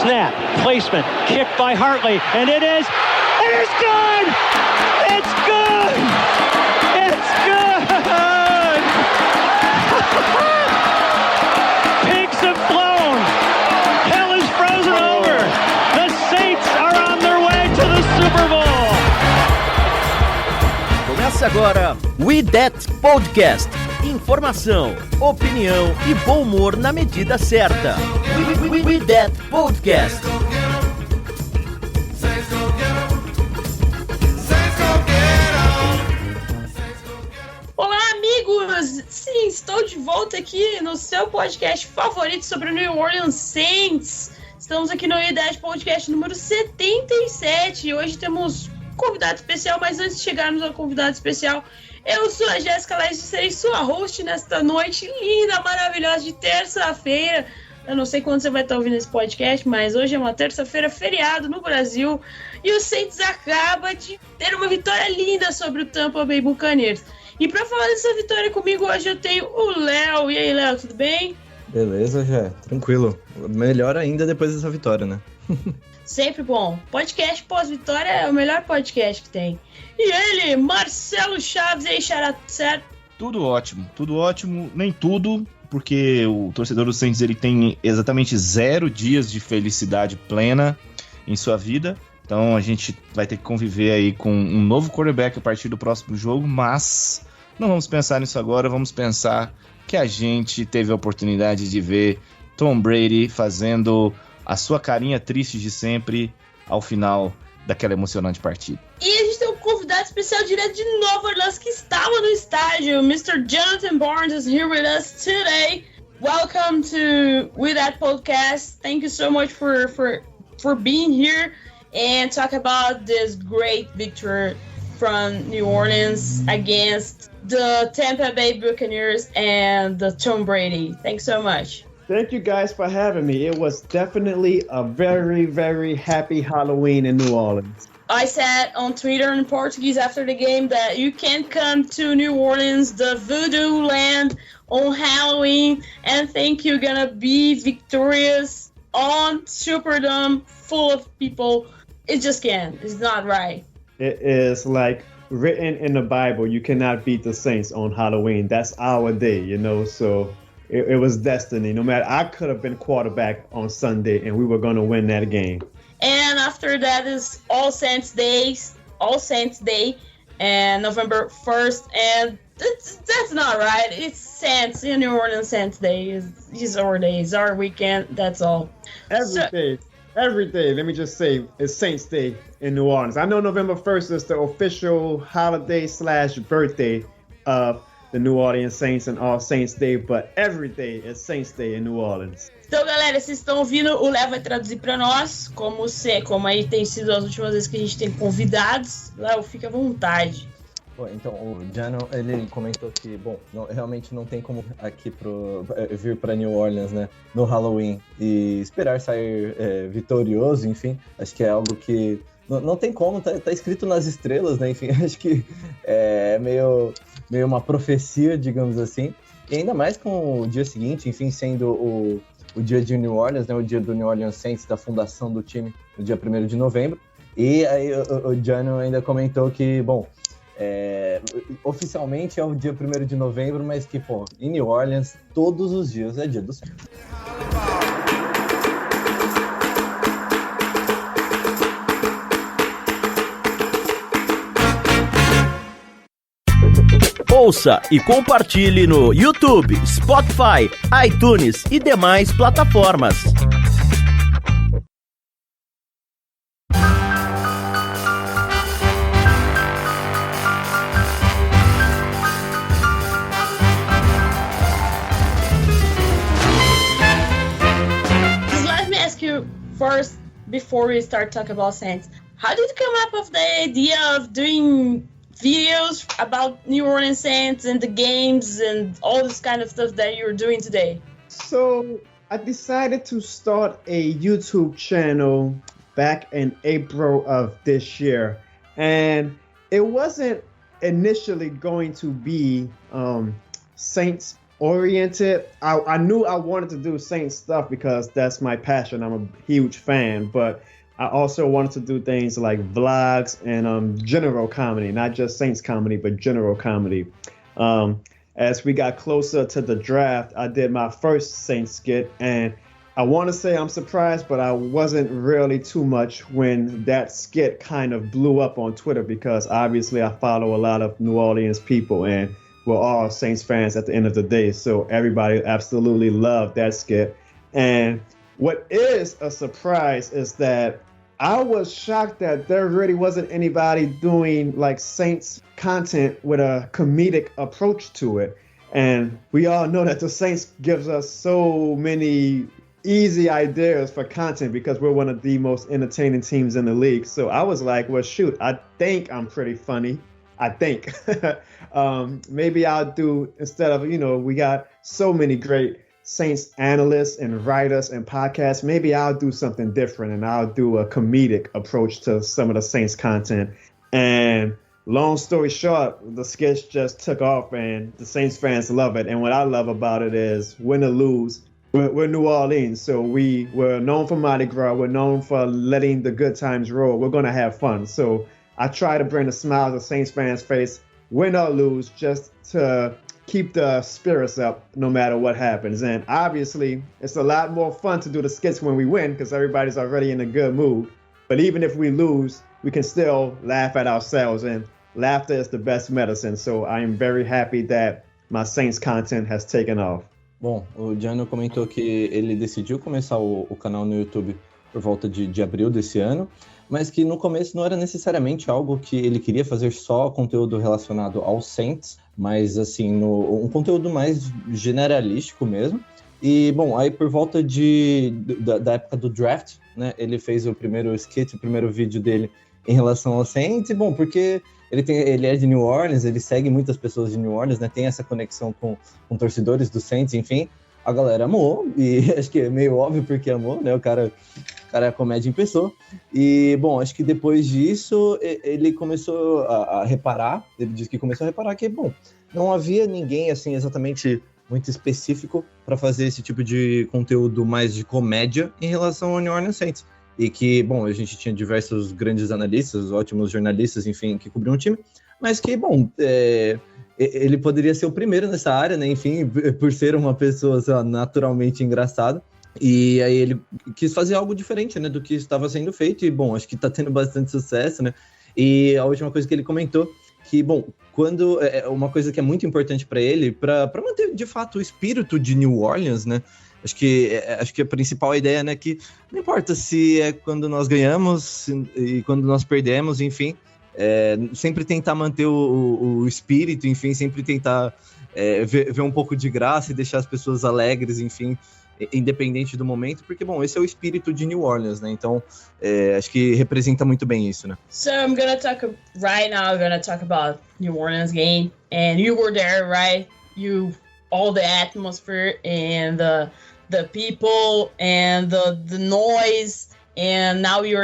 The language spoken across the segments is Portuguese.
Snap, placement, kicked by Hartley, and it is good! It's good! It's good! Pigs have flown! Hell is frozen over! The Saints are on their way to the Super Bowl! Começa agora We That Podcast. Informação, opinião e bom humor na medida certa. We That Podcast. Olá, amigos! Sim, estou de volta aqui no seu podcast favorito sobre o New Orleans Saints. Estamos aqui no We That Podcast número 77 e hoje temos um convidado especial, mas antes de chegarmos ao convidado especial, eu sou a Jéssica Leite e serei sua host nesta noite linda, maravilhosa de terça-feira. Eu não sei quando você vai estar ouvindo esse podcast, mas hoje é uma terça-feira, feriado no Brasil, e o Saints acaba de ter uma vitória linda sobre o Tampa Bay Buccaneers. E para falar dessa vitória comigo hoje eu tenho o Léo. E aí, Léo, tudo bem? Beleza, já. Tranquilo. Melhor ainda depois dessa vitória, né? Sempre bom. Podcast pós-vitória é o melhor podcast que tem. E ele, Marcelo Chaves, e aí, Xará, certo? Tudo ótimo, nem tudo, porque o torcedor do Saints ele tem exatamente 0 dias de felicidade plena em sua vida, então a gente vai ter que conviver aí com um novo quarterback a partir do próximo jogo, mas não vamos pensar nisso agora, vamos pensar que a gente teve a oportunidade de ver Tom Brady fazendo a sua carinha triste de sempre ao final daquela emocionante partida. E a gente tem um convidado especial direto de Nova Orleans que estava no estádio. Mr. Jonathan Barnes is here with us today. Welcome to We That Podcast. Thank you so much for being here and talk about this great victory from New Orleans against the Tampa Bay Buccaneers and the Tom Brady. Thanks so much. Thank you guys for having me. It was definitely a very, very happy Halloween in New Orleans. I said on Twitter in Portuguese after the game that you can't come to New Orleans, the voodoo land, on Halloween and think you're gonna be victorious on Superdome full of people. It just can't. It's not right. It is like written in the Bible, you cannot beat the Saints on Halloween. That's our day, you know, so it was destiny. No matter, I could have been quarterback on Sunday and we were going to win that game. And after that is All Saints Day, and November 1st, and that's not right. It's Saints, in New Orleans Saints Day. It's our day, it's our weekend, that's all. Every day, let me just say, it's Saints Day in New Orleans. I know November 1st is the official holiday / birthday of the New Orleans Saints and All Saints Day, but every day is Saints Day in New Orleans. Então, galera, vocês estão ouvindo, o Léo vai traduzir para nós, como aí tem sido as últimas vezes que a gente tem convidados. Léo, fica à vontade. Bom, então, o Jano, ele comentou que, realmente não tem como aqui vir para New Orleans, né, no Halloween e esperar sair vitorioso, enfim, acho que é algo que não tem como, tá escrito nas estrelas, né, enfim, acho que é meio uma profecia, digamos assim, e ainda mais com o dia seguinte, enfim, sendo o dia de New Orleans, né, o dia do New Orleans Saints, da fundação do time, no dia 1º de novembro, e aí o Jano ainda comentou que, oficialmente é o dia 1º de novembro, mas que, em New Orleans, todos os dias é dia do Saints. Ouça e compartilhe no YouTube, Spotify, iTunes e demais plataformas. Let me ask you first, before we start talking about Saints, how did you come up with the idea of doing videos about New Orleans Saints and the games and all this kind of stuff that you're doing today? So I decided to start a YouTube channel back in April of this year. And it wasn't initially going to be Saints oriented. I knew I wanted to do Saints stuff because that's my passion. I'm a huge fan, but I also wanted to do things like vlogs and general comedy, not just Saints comedy, but general comedy. As we got closer to the draft, I did my first Saints skit, and I want to say I'm surprised, but I wasn't really too much when that skit kind of blew up on Twitter, because obviously I follow a lot of New Orleans people, and we're all Saints fans at the end of the day, so everybody absolutely loved that skit. And what is a surprise is that I was shocked that there really wasn't anybody doing like Saints content with a comedic approach to it. And we all know that the Saints gives us so many easy ideas for content because we're one of the most entertaining teams in the league. So I was like, well, shoot, I think I'm pretty funny. I think. Maybe I'll do, instead of, we got so many great Saints analysts and writers and podcasts, maybe I'll do something different and I'll do a comedic approach to some of the Saints content. And long story short, the sketch just took off and the Saints fans love it. And what I love about it is, win or lose, we're New Orleans, so we're known for Mardi Gras. We're known for letting the good times roll. We're going to have fun. So I try to bring a smile to Saints fans' face, win or lose, just to keep the spirits up no matter what happens. And obviously, it's a lot more fun to do the skits when we win because everybody's already in a good mood. But even if we lose, we can still laugh at ourselves, and laughter is the best medicine. So I am very happy that my Saints content has taken off. Bom, o Jano comentou que ele decidiu começar o canal no YouTube por volta de abril desse ano, mas que no começo não era necessariamente algo que ele queria fazer só conteúdo relacionado aos Saints, mas assim, um conteúdo mais generalístico mesmo. E, bom, aí por volta da época do draft, né, ele fez o primeiro skit, o primeiro vídeo dele em relação aos Saints, e, bom, porque ele é de New Orleans, ele segue muitas pessoas de New Orleans, né, tem essa conexão com torcedores do Saints, enfim, a galera amou, e acho que é meio óbvio porque amou, né, o cara é comédia em pessoa. E, bom, acho que depois disso, ele começou a reparar, ele disse que começou a reparar que, bom, não havia ninguém, assim, exatamente muito específico para fazer esse tipo de conteúdo mais de comédia em relação ao New Orleans Saints. E que, bom, a gente tinha diversos grandes analistas, ótimos jornalistas, enfim, que cobriam o time, mas que, bom, ele poderia ser o primeiro nessa área, né, enfim, por ser uma pessoa, sei lá, naturalmente engraçada. E aí ele quis fazer algo diferente, né, do que estava sendo feito, e, bom, acho que está tendo bastante sucesso, né. E a última coisa que ele comentou, que, bom, quando uma coisa que é muito importante para ele, para manter, de fato, o espírito de New Orleans, né, acho que a principal ideia, né, que não importa se é quando nós ganhamos e quando nós perdemos, enfim, sempre tentar manter o espírito, enfim, sempre tentar ver um pouco de graça e deixar as pessoas alegres, enfim, independente do momento, porque, bom, esse é o espírito de New Orleans, né, então acho que representa muito bem isso, né. So I'm gonna talk about New Orleans game, and you were there, right? All the atmosphere and the people and the noise, and now we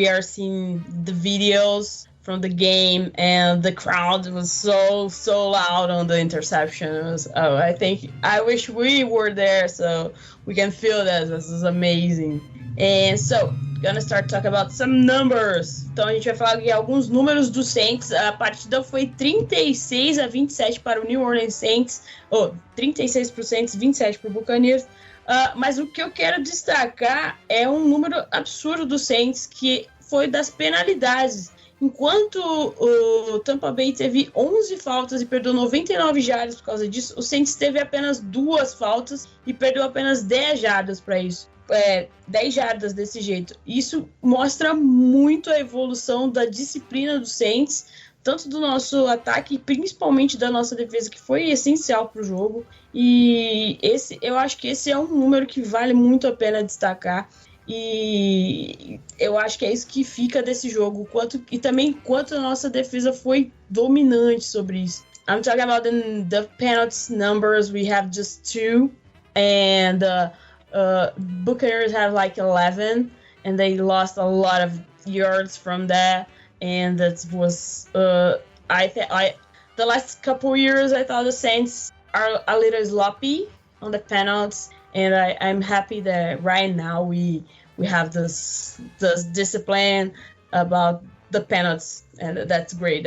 are seeing the videos from the game, and the crowd was so loud on the interception. I wish we were there so we can feel that. This is amazing. And so, gonna start talking about some numbers. Então a gente vai falar aqui alguns números do Saints. A partida foi 36-27 para o New Orleans Saints, 36 para o Saints, 27 para o Buccaneers. Mas o que eu quero destacar é um número absurdo do Saints, que foi das penalidades. Enquanto o Tampa Bay teve 11 faltas e perdeu 99 jardas por causa disso, o Saints teve apenas 2 faltas e perdeu apenas 10 jardas para isso. 10 jardas desse jeito. Isso mostra muito a evolução da disciplina do Saints, tanto do nosso ataque e principalmente da nossa defesa, que foi essencial para o jogo. E eu acho que esse é um número que vale muito a pena destacar. E eu acho que é isso que fica desse jogo, e também quanto a nossa defesa foi dominante sobre isso. I'm talking about the penalty numbers. We have just 2, and Buccaneers have like 11, and they lost a lot of yards from that. And that was the last couple years I thought the Saints are a little sloppy on the penalties, and I'm happy that right now we have this discipline about the penalties, and that's great.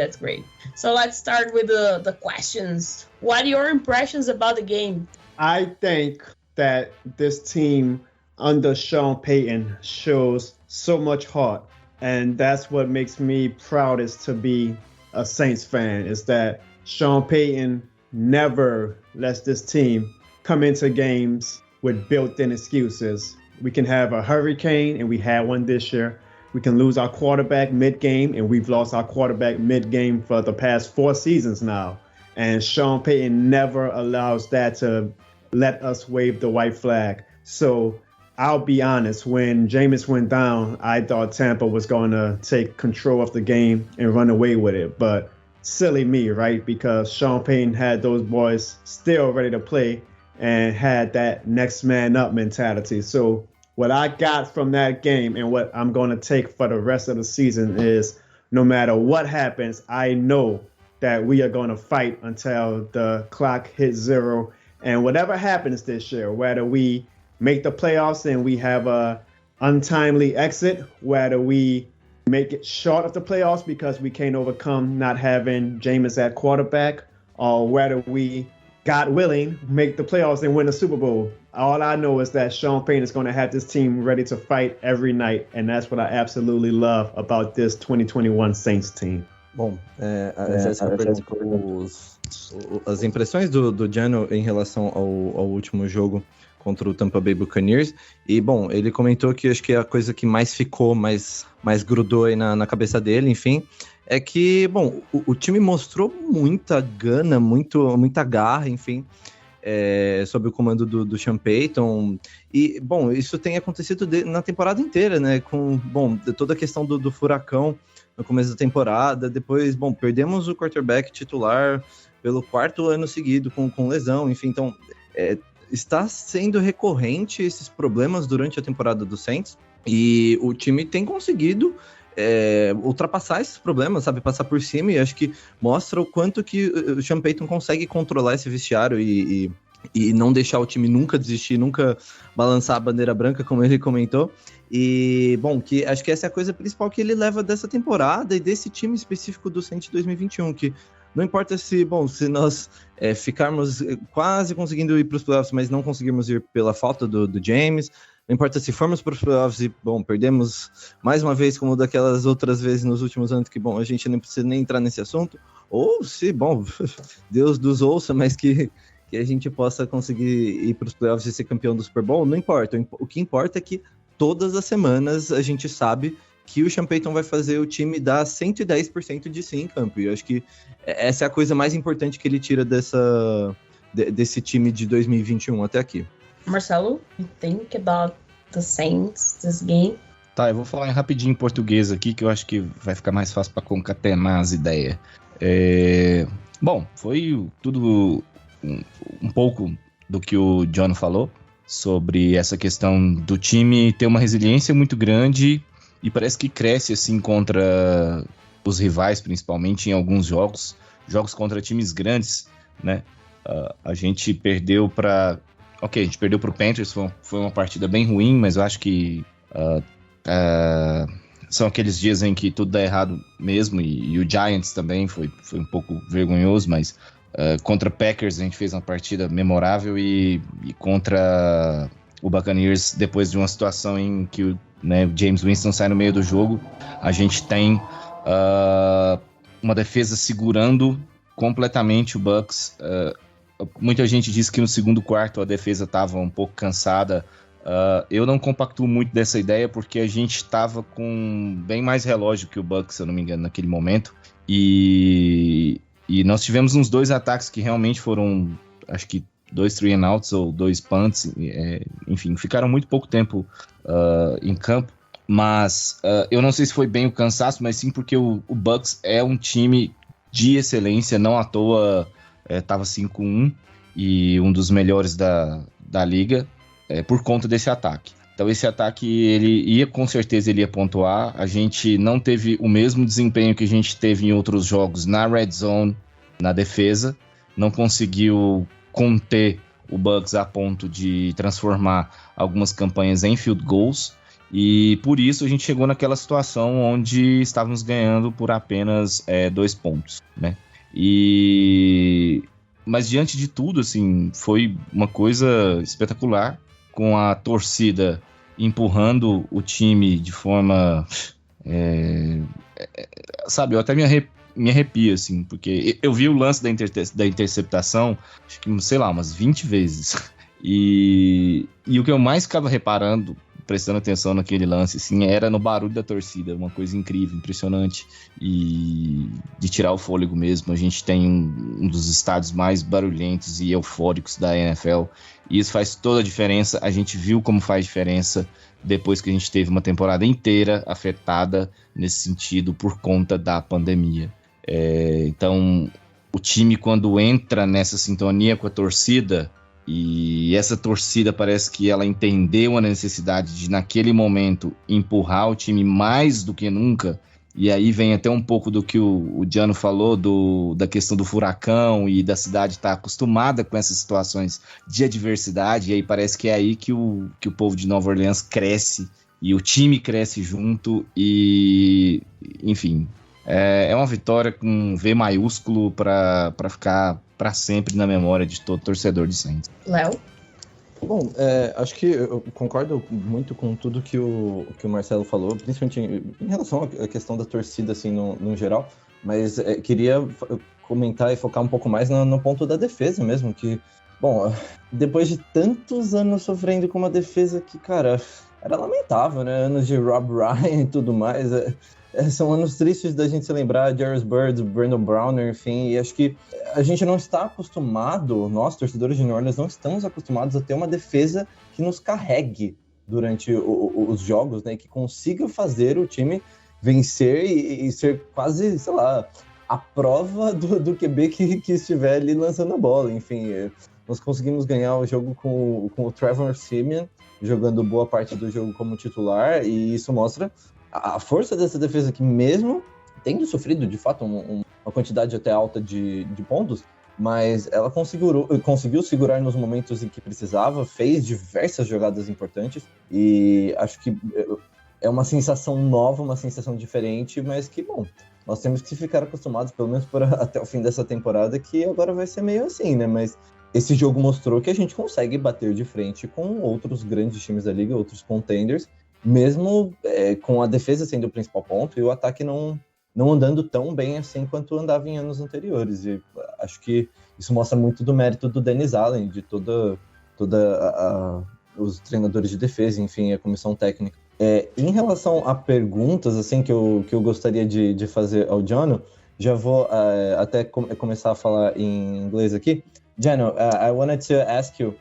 So let's start with the questions. What are your impressions about the game? I think that this team under Sean Payton shows so much heart, and that's what makes me proudest to be a Saints fan, is that Sean Payton never lets this team come into games with built-in excuses. We can have a hurricane, and we had one this year. We can lose our quarterback mid-game, and we've lost our quarterback mid-game for the past 4 seasons now. And Sean Payton never allows that to let us wave the white flag. So I'll be honest, when Jameis went down, I thought Tampa was going to take control of the game and run away with it. But silly me, right? Because Sean Payton had those boys still ready to play and had that next man up mentality. So what I got from that game and what I'm going to take for the rest of the season is, no matter what happens, I know that we are going to fight until the clock hits 0. And whatever happens this year, whether we make the playoffs and we have a untimely exit, whether we make it short of the playoffs because we can't overcome not having Jameis at quarterback, or whether we, God willing, make the playoffs and win the Super Bowl. All I know is that Sean Payton is going to have this team ready to fight every night, and that's what I absolutely love about this 2021 Saints team. Bom, a Jéssica perguntou as impressões do Jano em relação ao último jogo contra o Tampa Bay Buccaneers. E, bom, ele comentou que acho que a coisa que mais ficou, mais grudou aí na cabeça dele, enfim, é que, bom, o time mostrou muita gana, muita garra, enfim, sob o comando do Sean Payton. E, bom, isso tem acontecido na temporada inteira, né? Com, bom, toda a questão do furacão no começo da temporada. Depois, bom, perdemos o quarterback titular pelo 4º ano seguido com lesão, enfim. Então, está sendo recorrente esses problemas durante a temporada do Saints, e o time tem conseguido ultrapassar esses problemas, sabe, passar por cima, e acho que mostra o quanto que o Sean Payton consegue controlar esse vestiário e não deixar o time nunca desistir, nunca balançar a bandeira branca, como ele comentou. E, bom, que acho que essa é a coisa principal que ele leva dessa temporada e desse time específico do Saints 2021, que não importa se nós ficarmos quase conseguindo ir para os playoffs, mas não conseguirmos ir pela falta do James, não importa se formos para os playoffs e, bom, perdemos mais uma vez, como daquelas outras vezes nos últimos anos, que, bom, a gente não precisa nem entrar nesse assunto, ou se, bom, Deus nos ouça, mas que a gente possa conseguir ir para os playoffs e ser campeão do Super Bowl, não importa. O que importa é que todas as semanas a gente sabe que o Sean Payton vai fazer o time dar 110% de si em campo. E eu acho que essa é a coisa mais importante que ele tira desse time de 2021 até aqui. Marcelo, you think about the Saints, this game? Tá, eu vou falar rapidinho em português aqui, que eu acho que vai ficar mais fácil para concatenar as ideias. Bom, foi tudo um pouco do que o John falou sobre essa questão do time ter uma resiliência muito grande e parece que cresce assim contra os rivais, principalmente em alguns jogos contra times grandes, né? A gente perdeu para o Panthers, foi uma partida bem ruim, mas eu acho que são aqueles dias em que tudo dá errado mesmo, e o Giants também foi um pouco vergonhoso, mas contra Packers a gente fez uma partida memorável, e contra o Buccaneers, depois de uma situação em que o James Winston sai no meio do jogo, a gente tem uma defesa segurando completamente o Bucs. Muita gente disse que no segundo quarto a defesa estava um pouco cansada. Eu não compactuo muito dessa ideia, porque a gente estava com bem mais relógio que o Bucs, se eu não me engano, naquele momento. E nós tivemos uns 2 ataques que realmente foram, acho que 2 3 and outs ou 2 punts. Enfim, ficaram muito pouco tempo em campo. Mas eu não sei se foi bem o cansaço, mas sim porque o Bucs é um time de excelência, não à toa estava 5-1 e um dos melhores da liga por conta desse ataque. Então esse ataque, com certeza ele ia pontuar. A gente não teve o mesmo desempenho que a gente teve em outros jogos na red zone, na defesa. Não conseguiu conter o Bucs a ponto de transformar algumas campanhas em field goals. E por isso a gente chegou naquela situação onde estávamos ganhando por apenas 2 pontos, né? Mas diante de tudo, assim, foi uma coisa espetacular, com a torcida empurrando o time de forma... sabe, eu até me arrepio, assim, porque eu vi o lance da interceptação, acho que, sei lá, umas 20 vezes. E o que eu mais ficava reparando, prestando atenção naquele lance, assim, era no barulho da torcida, uma coisa incrível, impressionante, e de tirar o fôlego mesmo. A gente tem um dos estádios mais barulhentos e eufóricos da NFL, e isso faz toda a diferença. A gente viu como faz diferença depois que a gente teve uma temporada inteira afetada nesse sentido por conta da pandemia. Então, o time, quando entra nessa sintonia com a torcida, e essa torcida parece que ela entendeu a necessidade de, naquele momento, empurrar o time mais do que nunca. E aí vem até um pouco do que o Giano falou, da questão do furacão e da cidade estar acostumada com essas situações de adversidade. E aí parece que é aí que o povo de Nova Orleans cresce e o time cresce junto. E, enfim, é uma vitória com V maiúsculo para ficar para sempre na memória de todo torcedor de Saints. Léo? Bom, acho que eu concordo muito com tudo que o Marcelo falou, principalmente em relação à questão da torcida, assim, no geral, mas queria comentar e focar um pouco mais no ponto da defesa mesmo, que, bom, depois de tantos anos sofrendo com uma defesa que, cara, era lamentável, né? Anos de Rob Ryan e tudo mais, são anos tristes da gente se lembrar, Jarvis Bird, Brandon Browner, enfim, e acho que a gente não está acostumado, nós, torcedores de New Orleans, não estamos acostumados a ter uma defesa que nos carregue durante os jogos, né, que consiga fazer o time vencer e ser quase, sei lá, a prova do QB que estiver ali lançando a bola, enfim, nós conseguimos ganhar o jogo com o Trevor Siemian jogando boa parte do jogo como titular, e isso mostra a força dessa defesa, que mesmo tendo sofrido, de fato, uma quantidade até alta de pontos, mas ela conseguiu segurar nos momentos em que precisava, fez diversas jogadas importantes, e acho que é uma sensação nova, uma sensação diferente, mas que, bom, nós temos que ficar acostumados, pelo menos até o fim dessa temporada, que agora vai ser meio assim, né? Mas esse jogo mostrou que a gente consegue bater de frente com outros grandes times da liga, outros contenders, mesmo com a defesa sendo o principal ponto e o ataque não andando tão bem assim quanto andava em anos anteriores. E acho que isso mostra muito do mérito do Dennis Allen, de toda os treinadores de defesa, enfim, a comissão técnica. Em relação a perguntas assim que eu gostaria de fazer ao Giano, já vou até começar a falar em inglês aqui. Giano, I wanted to ask you,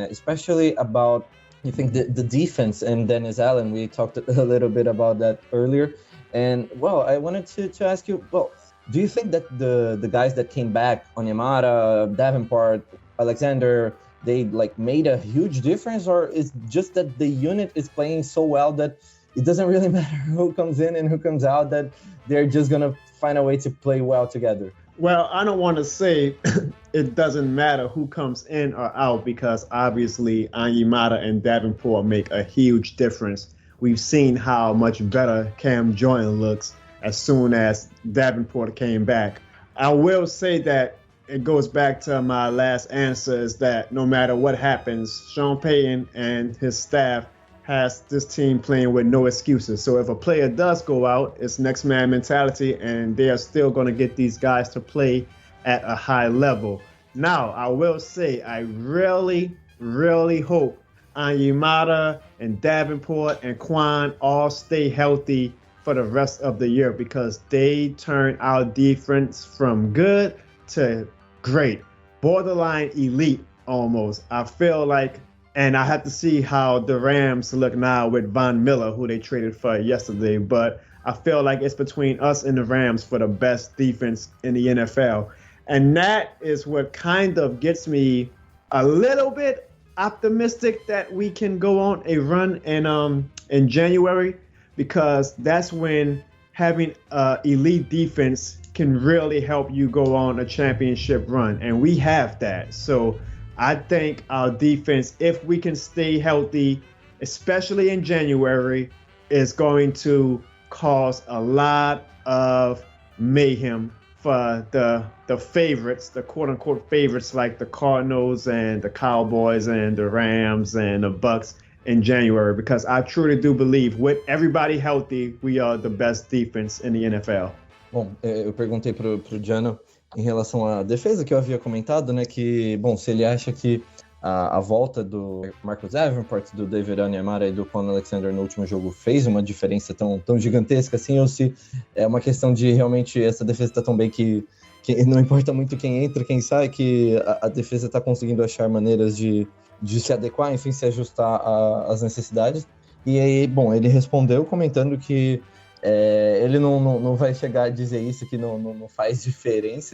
especially about, you think the defense and Dennis Allen, we talked a little bit about that earlier. And, well, I wanted to ask you, well, do you think that the guys that came back, Onyemata, Davenport, Alexander, they, like, made a huge difference? Or is just that the unit is playing so well that it doesn't really matter who comes in and who comes out, that they're just going to find a way to play well together? Well, I don't want to say it doesn't matter who comes in or out, because obviously Onyemata and Davenport make a huge difference. We've seen how much better Cam Jordan looks as soon as Davenport came back. I will say that it goes back to my last answer, is that no matter what happens, Sean Payton and his staff has this team playing with no excuses. So if a player does go out, it's next man mentality, and they are still going to get these guys to play at a high level. Now, I will say, I really, really hope Onyemata and Davenport and Quan all stay healthy for the rest of the year, because they turn our defense from good to great, borderline elite almost. I feel like, and I have to see how the Rams look now with Von Miller, who they traded for yesterday, but I feel like it's between us and the Rams for the best defense in the NFL. And that is what kind of gets me a little bit optimistic that we can go on a run in January, because that's when having elite defense can really help you go on a championship run, and we have that. So I think our defense, if we can stay healthy, especially in January, is going to cause a lot of mayhem for the favorites, the quote-unquote favorites like the Cardinals and the Cowboys and the Rams and the Bucks in January, because I truly do believe with everybody healthy, we are the best defense in the NFL. Bom, eu perguntei pro Jano em relação à defesa, que eu havia comentado, né, que, bom, se ele acha que a volta do Marcus Davenport, do David Onyemata e do Kwon Alexander no último jogo fez uma diferença tão gigantesca assim, ou se é uma questão de realmente essa defesa está tão bem que não importa muito quem entra, quem sai, que a defesa está conseguindo achar maneiras de se adequar, enfim, se ajustar às necessidades. E aí, bom, ele respondeu comentando que ele não vai chegar a dizer isso, que não faz diferença,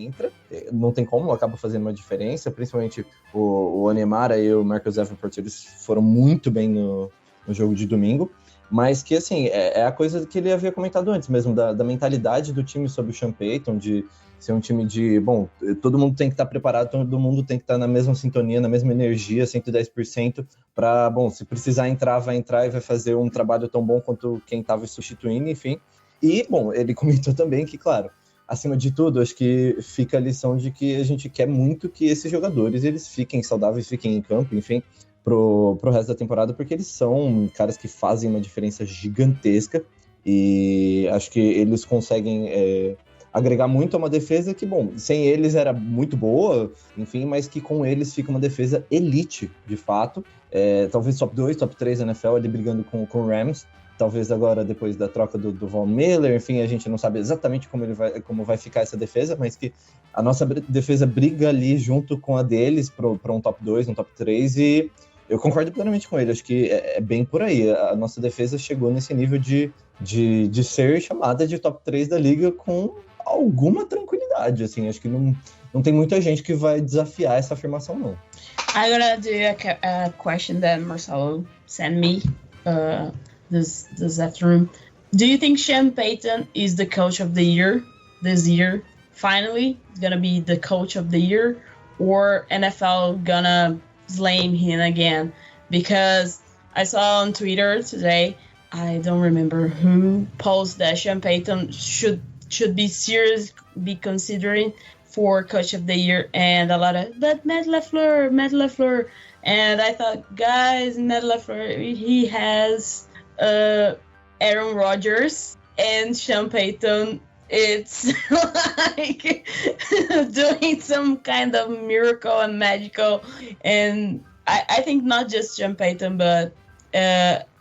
não tem como, acaba fazendo uma diferença, principalmente o Onyemata e o Marcus Davenport, eles foram muito bem no jogo de domingo, mas que, assim, é a coisa que ele havia comentado antes mesmo, da mentalidade do time sobre o Sean Payton, de ser um time de, bom, todo mundo tem que estar preparado, todo mundo tem que estar na mesma sintonia, na mesma energia, 110%, para, bom, se precisar entrar, vai entrar e vai fazer um trabalho tão bom quanto quem estava substituindo, enfim. E, bom, ele comentou também que, claro, acima de tudo, acho que fica a lição de que a gente quer muito que esses jogadores, eles fiquem saudáveis, fiquem em campo, enfim, pro resto da temporada, porque eles são caras que fazem uma diferença gigantesca e acho que eles conseguem agregar muito a uma defesa que, bom, sem eles era muito boa, enfim, mas que com eles fica uma defesa elite, de fato. Talvez top 2, top 3 da NFL, ali brigando com o Rams. Talvez agora, depois da troca do Von Miller, enfim, a gente não sabe exatamente como vai ficar essa defesa, mas que a nossa defesa briga ali junto com a deles para um top 2, um top 3, e eu concordo plenamente com ele, acho que é bem por aí. A nossa defesa chegou nesse nível de ser chamada de top 3 da liga com alguma tranquilidade, assim, acho que não tem muita gente que vai desafiar essa afirmação, não. I'm gonna do a question that Marcelo sent me this afternoon. Do you think Sean Payton is the coach of the year this year? Finally, gonna be the coach of the year, or NFL gonna blame him again? Because I saw on Twitter today, I don't remember who posted that Sean Payton should be considering for coach of the year, and a lot of, but Matt LaFleur, and I thought, guys, Matt LaFleur, he has Aaron Rodgers, and Sean Payton, it's like doing some kind of miracle and magical, and I think not just Sean Payton, but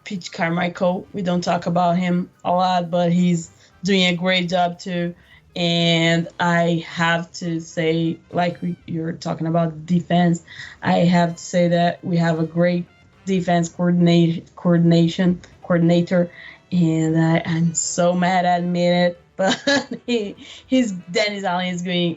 Pete Carmichael, we don't talk about him a lot, but he's doing a great job too. And I have to say, like you're talking about defense, I have to say that we have a great defense coordinator, and I'm so mad I admit it, but Dennis Allen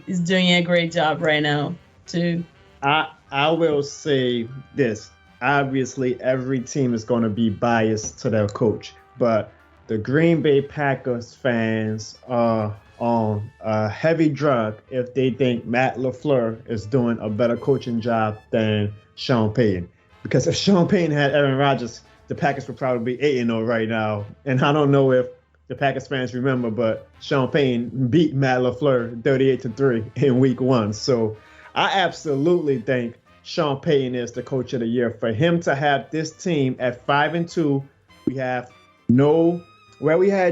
is doing a great job right now too. I will say this. Obviously, every team is going to be biased to their coach, but the Green Bay Packers fans are on a heavy drug if they think Matt LaFleur is doing a better coaching job than Sean Payton. Because if Sean Payton had Aaron Rodgers, the Packers would probably be 8-0 right now. And I don't know if the Packers fans remember, but Sean Payton beat Matt LaFleur 38-3 in week 1. So I absolutely think Sean Payton is the coach of the year. For him to have this team at 5-2, we had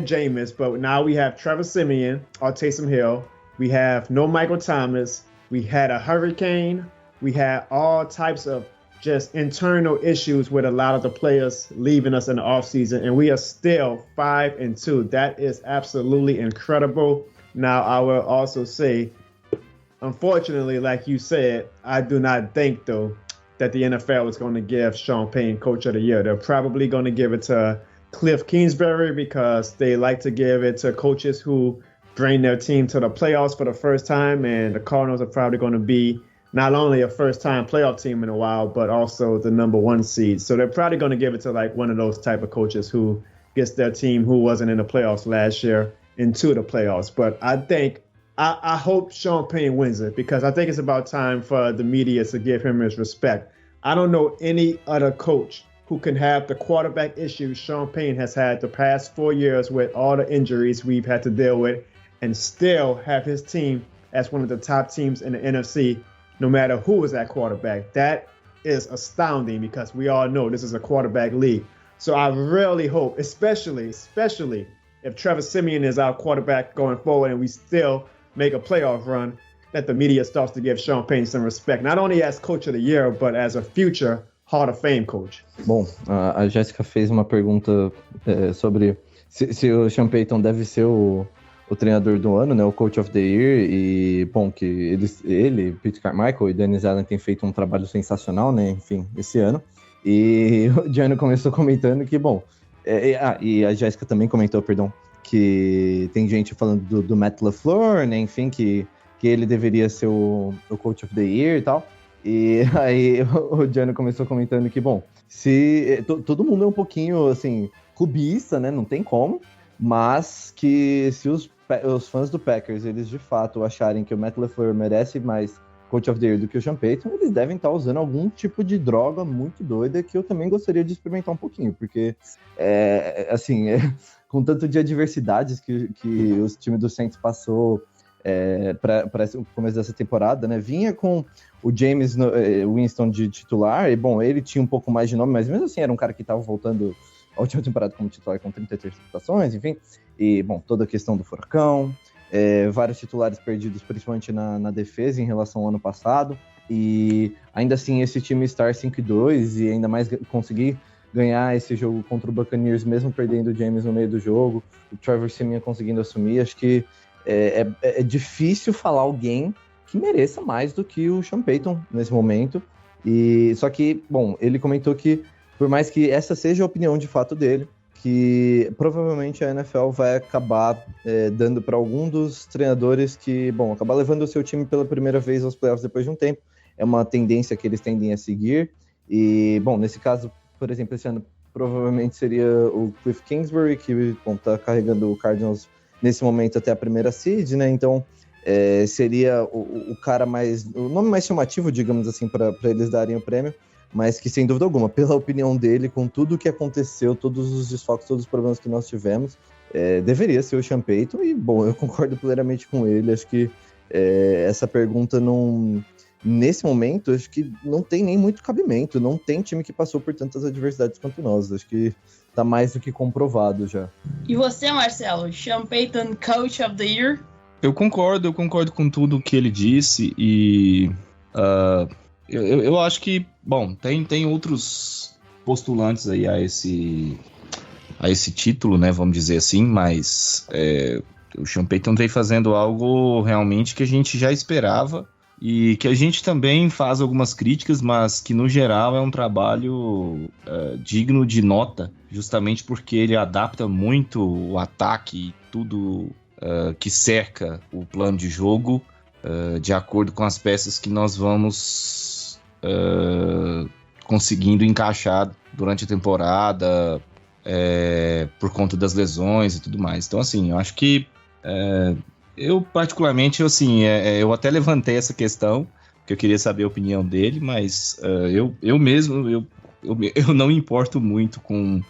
Jameis, but now we have Trevor Siemian or Taysom Hill. We have no Michael Thomas. We had a hurricane. We had all types of just internal issues with a lot of the players leaving us in the offseason, and we are still 5-2. That is absolutely incredible. Now, I will also say, unfortunately, like you said, I do not think, though, that the NFL is going to give Sean Payton Coach of the Year. They're probably going to give it to Cliff Kingsbury because they like to give it to coaches who bring their team to the playoffs for the first time, and the Cardinals are probably going to be not only a first-time playoff team in a while, but also the number 1 seed. So they're probably going to give it to like one of those type of coaches who gets their team who wasn't in the playoffs last year into the playoffs. But I hope Sean Payton wins it, because I think it's about time for the media to give him his respect. I don't know any other coach who can have the quarterback issues Sean Payton has had the past 4 years with all the injuries we've had to deal with, and still have his team as one of the top teams in the NFC, no matter who is at quarterback. That is astounding, because we all know this is a quarterback league. So I really hope, especially if Trevor Siemian is our quarterback going forward and we still make a playoff run, that the media starts to give Sean Payton some respect, not only as coach of the year, but as a future Hall of Fame coach. Bom, a Jéssica fez uma pergunta sobre se o Sean Payton deve ser o treinador do ano, né, o Coach of the Year, e bom, que ele, Pete Carmichael e Dennis Allen têm feito um trabalho sensacional, né, enfim, esse ano. E o Gianni começou comentando que, bom, e a Jéssica também comentou, perdão, que tem gente falando do Matt LaFleur, né, enfim, que ele deveria ser o Coach of the Year e tal. E aí o Gianni começou comentando que, bom, se todo mundo é um pouquinho, assim, clubista, né, não tem como, mas que se os fãs do Packers, eles de fato acharem que o Matt LaFleur merece mais Coach of the Year do que o Sean Payton, eles devem estar usando algum tipo de droga muito doida que eu também gostaria de experimentar um pouquinho, porque, com tanto de adversidades que os times do Saints passou para o começo dessa temporada, né, vinha com o James Winston de titular, e bom, ele tinha um pouco mais de nome, mas mesmo assim era um cara que estava voltando a última temporada como titular com 33 interceptações, enfim, e bom, toda a questão do furacão, vários titulares perdidos, principalmente na defesa em relação ao ano passado, e ainda assim esse time estar 5-2 e ainda mais conseguir ganhar esse jogo contra o Buccaneers, mesmo perdendo o James no meio do jogo, o Trevor Siemian conseguindo assumir, acho que é difícil falar alguém que mereça mais do que o Sean Payton nesse momento. E só que, bom, ele comentou que, por mais que essa seja a opinião de fato dele, que provavelmente a NFL vai acabar dando para algum dos treinadores que, bom, acabar levando o seu time pela primeira vez aos playoffs depois de um tempo. É uma tendência que eles tendem a seguir. E, bom, nesse caso, por exemplo, esse ano provavelmente seria o Cliff Kingsbury, que, bom, tá carregando o Cardinals nesse momento até a primeira seed, né? Então, seria o cara o nome mais chamativo, digamos assim, para eles darem o prêmio, mas que, sem dúvida alguma, pela opinião dele, com tudo o que aconteceu, todos os desfalques, todos os problemas que nós tivemos, deveria ser o Sean Payton. E, bom, eu concordo plenamente com ele. Acho que essa pergunta nesse momento, acho que não tem nem muito cabimento. Não tem time que passou por tantas adversidades quanto nós. Acho que tá mais do que comprovado já. E você, Marcelo? Sean Payton, Coach of the Year? Eu concordo com tudo que ele disse, e eu acho que, bom, tem outros postulantes aí a esse título, né, vamos dizer assim, mas o Sean Payton vem fazendo algo realmente que a gente já esperava, e que a gente também faz algumas críticas, mas que no geral é um trabalho digno de nota, justamente porque ele adapta muito o ataque e tudo que cerca o plano de jogo de acordo com as peças que nós vamos conseguindo encaixar durante a temporada, por conta das lesões e tudo mais. Então, assim, eu acho que eu particularmente, assim, eu até levantei essa questão, porque eu queria saber a opinião dele, mas eu mesmo não me importo muito com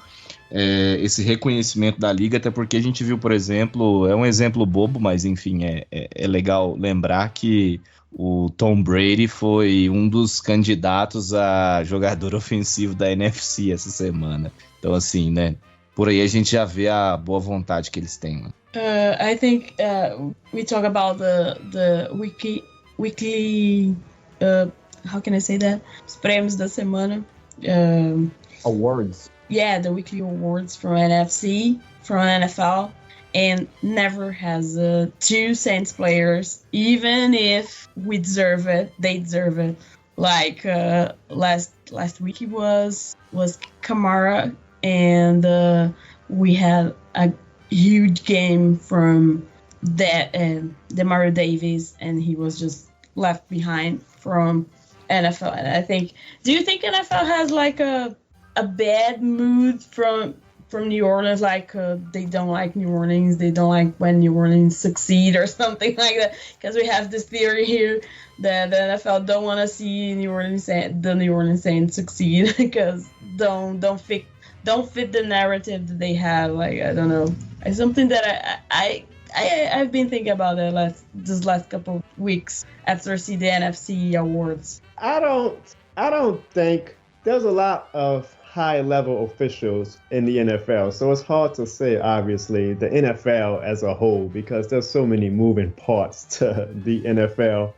esse reconhecimento da liga, até porque a gente viu, por exemplo, é um exemplo bobo, mas enfim, é legal lembrar que o Tom Brady foi um dos candidatos a jogador ofensivo da NFC essa semana. Então, assim, né, por aí a gente já vê a boa vontade que eles têm, né? I think we talk about the weekly how can I say that? Os prêmios da semana. Awards. Yeah, the weekly awards from NFC, from NFL, and never has two Saints players, even if we deserve it, they deserve it. Like last week it was Kamara, and we had a huge game from Demario Davis, and he was just left behind. from NFL. And I think, do you think NFL has like a bad mood from New Orleans? Like they don't like New Orleans, they don't like when New Orleans succeed or something like that? Because we have this theory here that the NFL don't want to see the New Orleans Saints succeed because don't fit the narrative that they have. Like, I don't know, it's something that I've been thinking about this last couple of weeks after see the NFC awards. I don't think there's a lot of high-level officials in the NFL, so it's hard to say, obviously, the NFL as a whole, because there's so many moving parts to the NFL.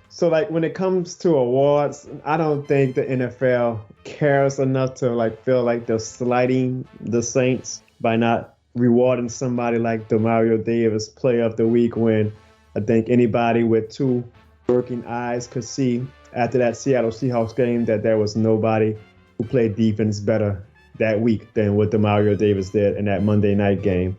So, like, when it comes to awards, I don't think the NFL cares enough to, like, feel like they're slighting the Saints by not rewarding somebody like Demario Davis Player of the Week, when I think anybody with two working eyes could see after that Seattle Seahawks game that there was nobody who played defense better that week than what Demario Davis did in that Monday night game.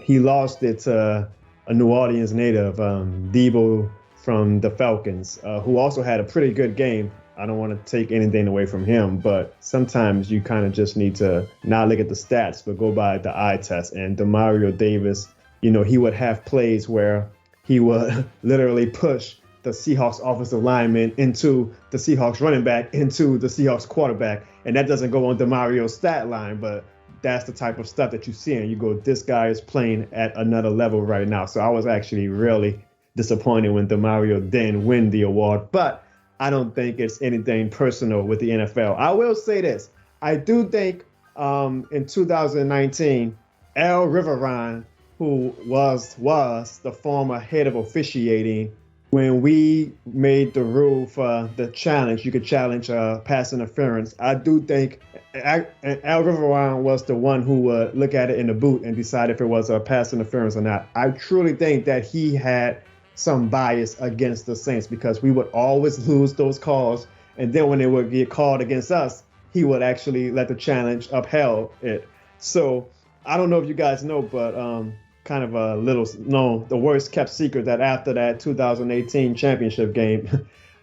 He lost it to a New Orleans native, Debo from the Falcons, who also had a pretty good game. I don't want to take anything away from him, but sometimes you kind of just need to not look at the stats, but go by the eye test. And Demario Davis, he would have plays where he would literally push the Seahawks offensive lineman into the Seahawks running back into the Seahawks quarterback. And that doesn't go on Demario's stat line, but that's the type of stuff that you see. And you go, this guy is playing at another level right now. So I was actually really disappointed when Demario didn't win the award. But I don't think it's anything personal with the NFL. I will say this. I do think in 2019, Al Riveron, who was the former head of officiating, when we made the rule for the challenge, you could challenge pass interference. I do think Al Riveron was the one who would look at it in the booth and decide if it was a pass interference or not. I truly think that he had some bias against the Saints because we would always lose those calls. And then when they would get called against us, he would actually let the challenge upheld it. So I don't know if you guys know, but kind of a little known, the worst kept secret that after that 2018 championship game,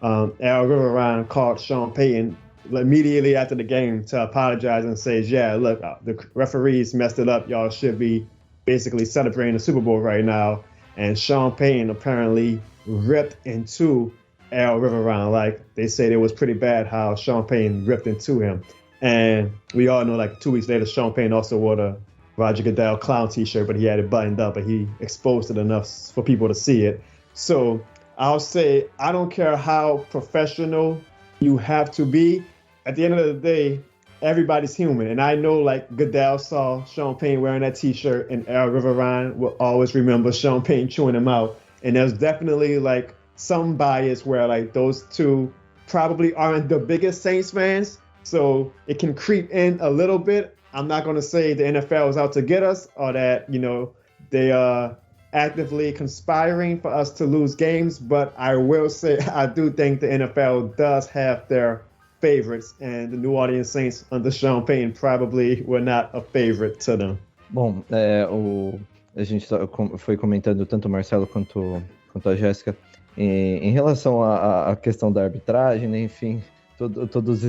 Al Riveron called Sean Payton immediately after the game to apologize and says, yeah, look, the referees messed it up. Y'all should be basically celebrating the Super Bowl right now. And Sean Payton apparently ripped into Al Riveron. Like, they said it was pretty bad how Sean Payton ripped into him. And we all know, like, 2 weeks later, Sean Payton also wore the Roger Goodell clown t-shirt, but he had it buttoned up, and he exposed it enough for people to see it. So I'll say, I don't care how professional you have to be. At the end of the day, everybody's human. And I know, like, Goodell saw Sean Payton wearing that t-shirt, and Al Riveron will always remember Sean Payton chewing him out. And there's definitely, like, some bias where, like, those two probably aren't the biggest Saints fans. So it can creep in a little bit. I'm not going to say the NFL is out to get us or that, they are actively conspiring for us to lose games. But I will say I do think the NFL does have their favorites, and the New Orleans Saints under Sean Payton probably were not a favorite to them. Bom, a gente foi comentando tanto o Marcelo quanto a Jéssica em relação à questão da arbitragem, né? Enfim, todas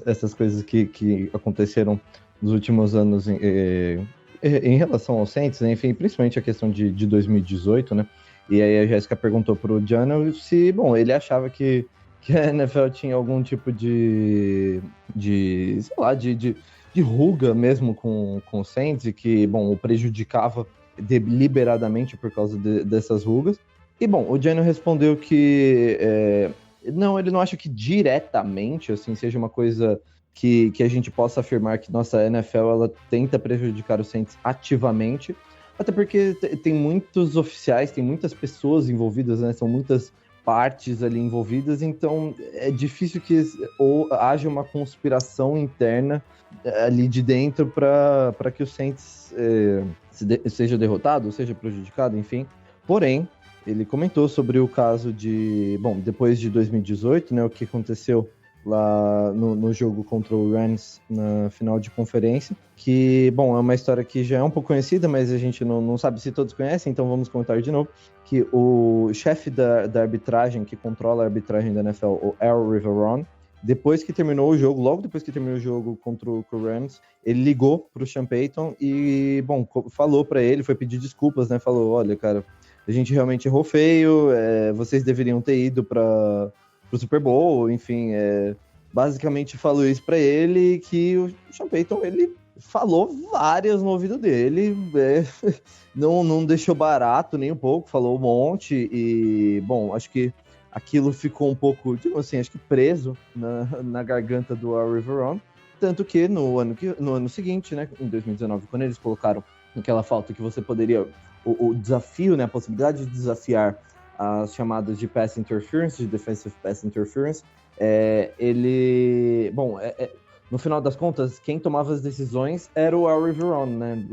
essas coisas que aconteceram nos últimos anos em relação ao Saints, né? Enfim, principalmente a questão de 2018, né? E aí a Jéssica perguntou pro Jano se, bom, ele achava que a NFL tinha algum tipo de sei lá, de ruga mesmo com o Saints, e que, bom, o prejudicava deliberadamente por causa dessas rugas. E, bom, o Jano respondeu que não, ele não acha que diretamente, assim, seja uma coisa que a gente possa afirmar que nossa NFL, ela tenta prejudicar o Saints ativamente, até porque tem muitos oficiais, tem muitas pessoas envolvidas, né, são muitas partes ali envolvidas, então é difícil que haja uma conspiração interna ali de dentro para que o Saints seja derrotado, seja prejudicado, enfim. Porém, ele comentou sobre o caso de, bom, depois de 2018, né, o que aconteceu lá no jogo contra o Rams na final de conferência, que, bom, é uma história que já é um pouco conhecida, mas a gente não sabe se todos conhecem, então vamos contar de novo, que o chefe da arbitragem, que controla a arbitragem da NFL, o Al Riveron, depois que terminou o jogo, logo depois que terminou o jogo contra o Rams, ele ligou pro Sean Payton e, bom, falou pra ele, foi pedir desculpas, né, falou, olha, cara, a gente realmente errou feio, vocês deveriam ter ido pro Super Bowl, enfim, basicamente falou isso pra ele, que o Sean Payton, ele falou várias no ouvido dele, não deixou barato nem um pouco, falou um monte e, bom, acho que aquilo ficou um pouco, tipo assim, acho que preso na garganta do Al Riveron, tanto que no ano seguinte, né, em 2019, quando eles colocaram aquela falta que você poderia, o desafio, né, a possibilidade de desafiar as chamadas de pass interference, de defensive pass interference, ele, bom, no final das contas, quem tomava as decisões era o Al Riveron, né?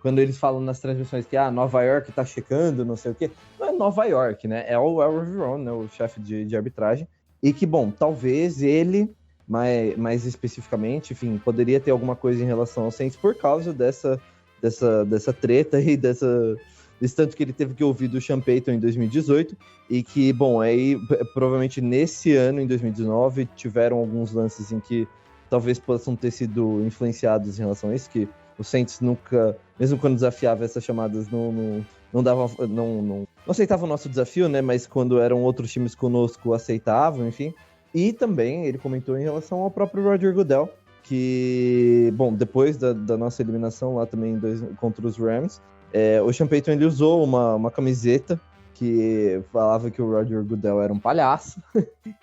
Quando eles falam nas transmissões que Nova York tá checando, não sei o quê, não é Nova York, né? É o Al Riveron, né? O chefe de arbitragem. E que, bom, talvez ele, mais especificamente, enfim, poderia ter alguma coisa em relação ao Saints por causa dessa treta e desse tanto que ele teve que ouvir do Sean Payton em 2018, e que, bom, aí provavelmente nesse ano, em 2019, tiveram alguns lances em que talvez possam ter sido influenciados em relação a isso, que o Saints nunca, mesmo quando desafiava essas chamadas, não aceitava o nosso desafio, né? Mas quando eram outros times conosco, aceitavam, enfim. E também ele comentou em relação ao próprio Roger Goodell, que, bom, depois da nossa eliminação lá também contra os Rams, o Sean Payton, ele usou uma camiseta que falava que o Roger Goodell era um palhaço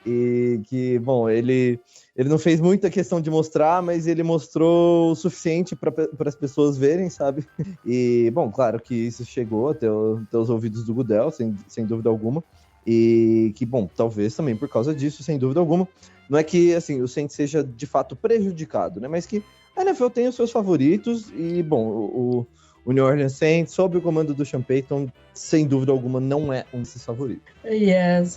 e que, bom, ele não fez muita questão de mostrar, mas ele mostrou o suficiente para as pessoas verem, sabe? E, bom, claro que isso chegou até os ouvidos do Goodell, sem dúvida alguma, e que, bom, talvez também por causa disso, sem dúvida alguma, não é que, assim, o Saints seja de fato prejudicado, né? Mas que a NFL tem os seus favoritos e, bom, o New Orleans Saints, sob o comando do Sean Payton, sem dúvida alguma, não é um desses favoritos. Yes,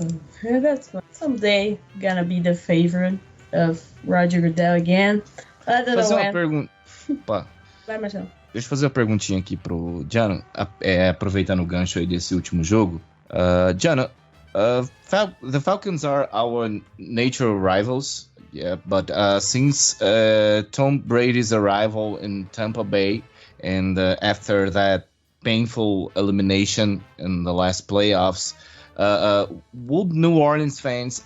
that's fun. Someday gonna be the favorite of Roger Goodell again. Fazer uma pergunta. Vai, Marcelo. Deixa eu fazer uma perguntinha aqui pro Jano, aproveitando o gancho aí desse último jogo. Jano, the Falcons are our natural rivals, yeah, but since Tom Brady's arrival in Tampa Bay, and after that painful elimination in the last playoffs, would New Orleans fans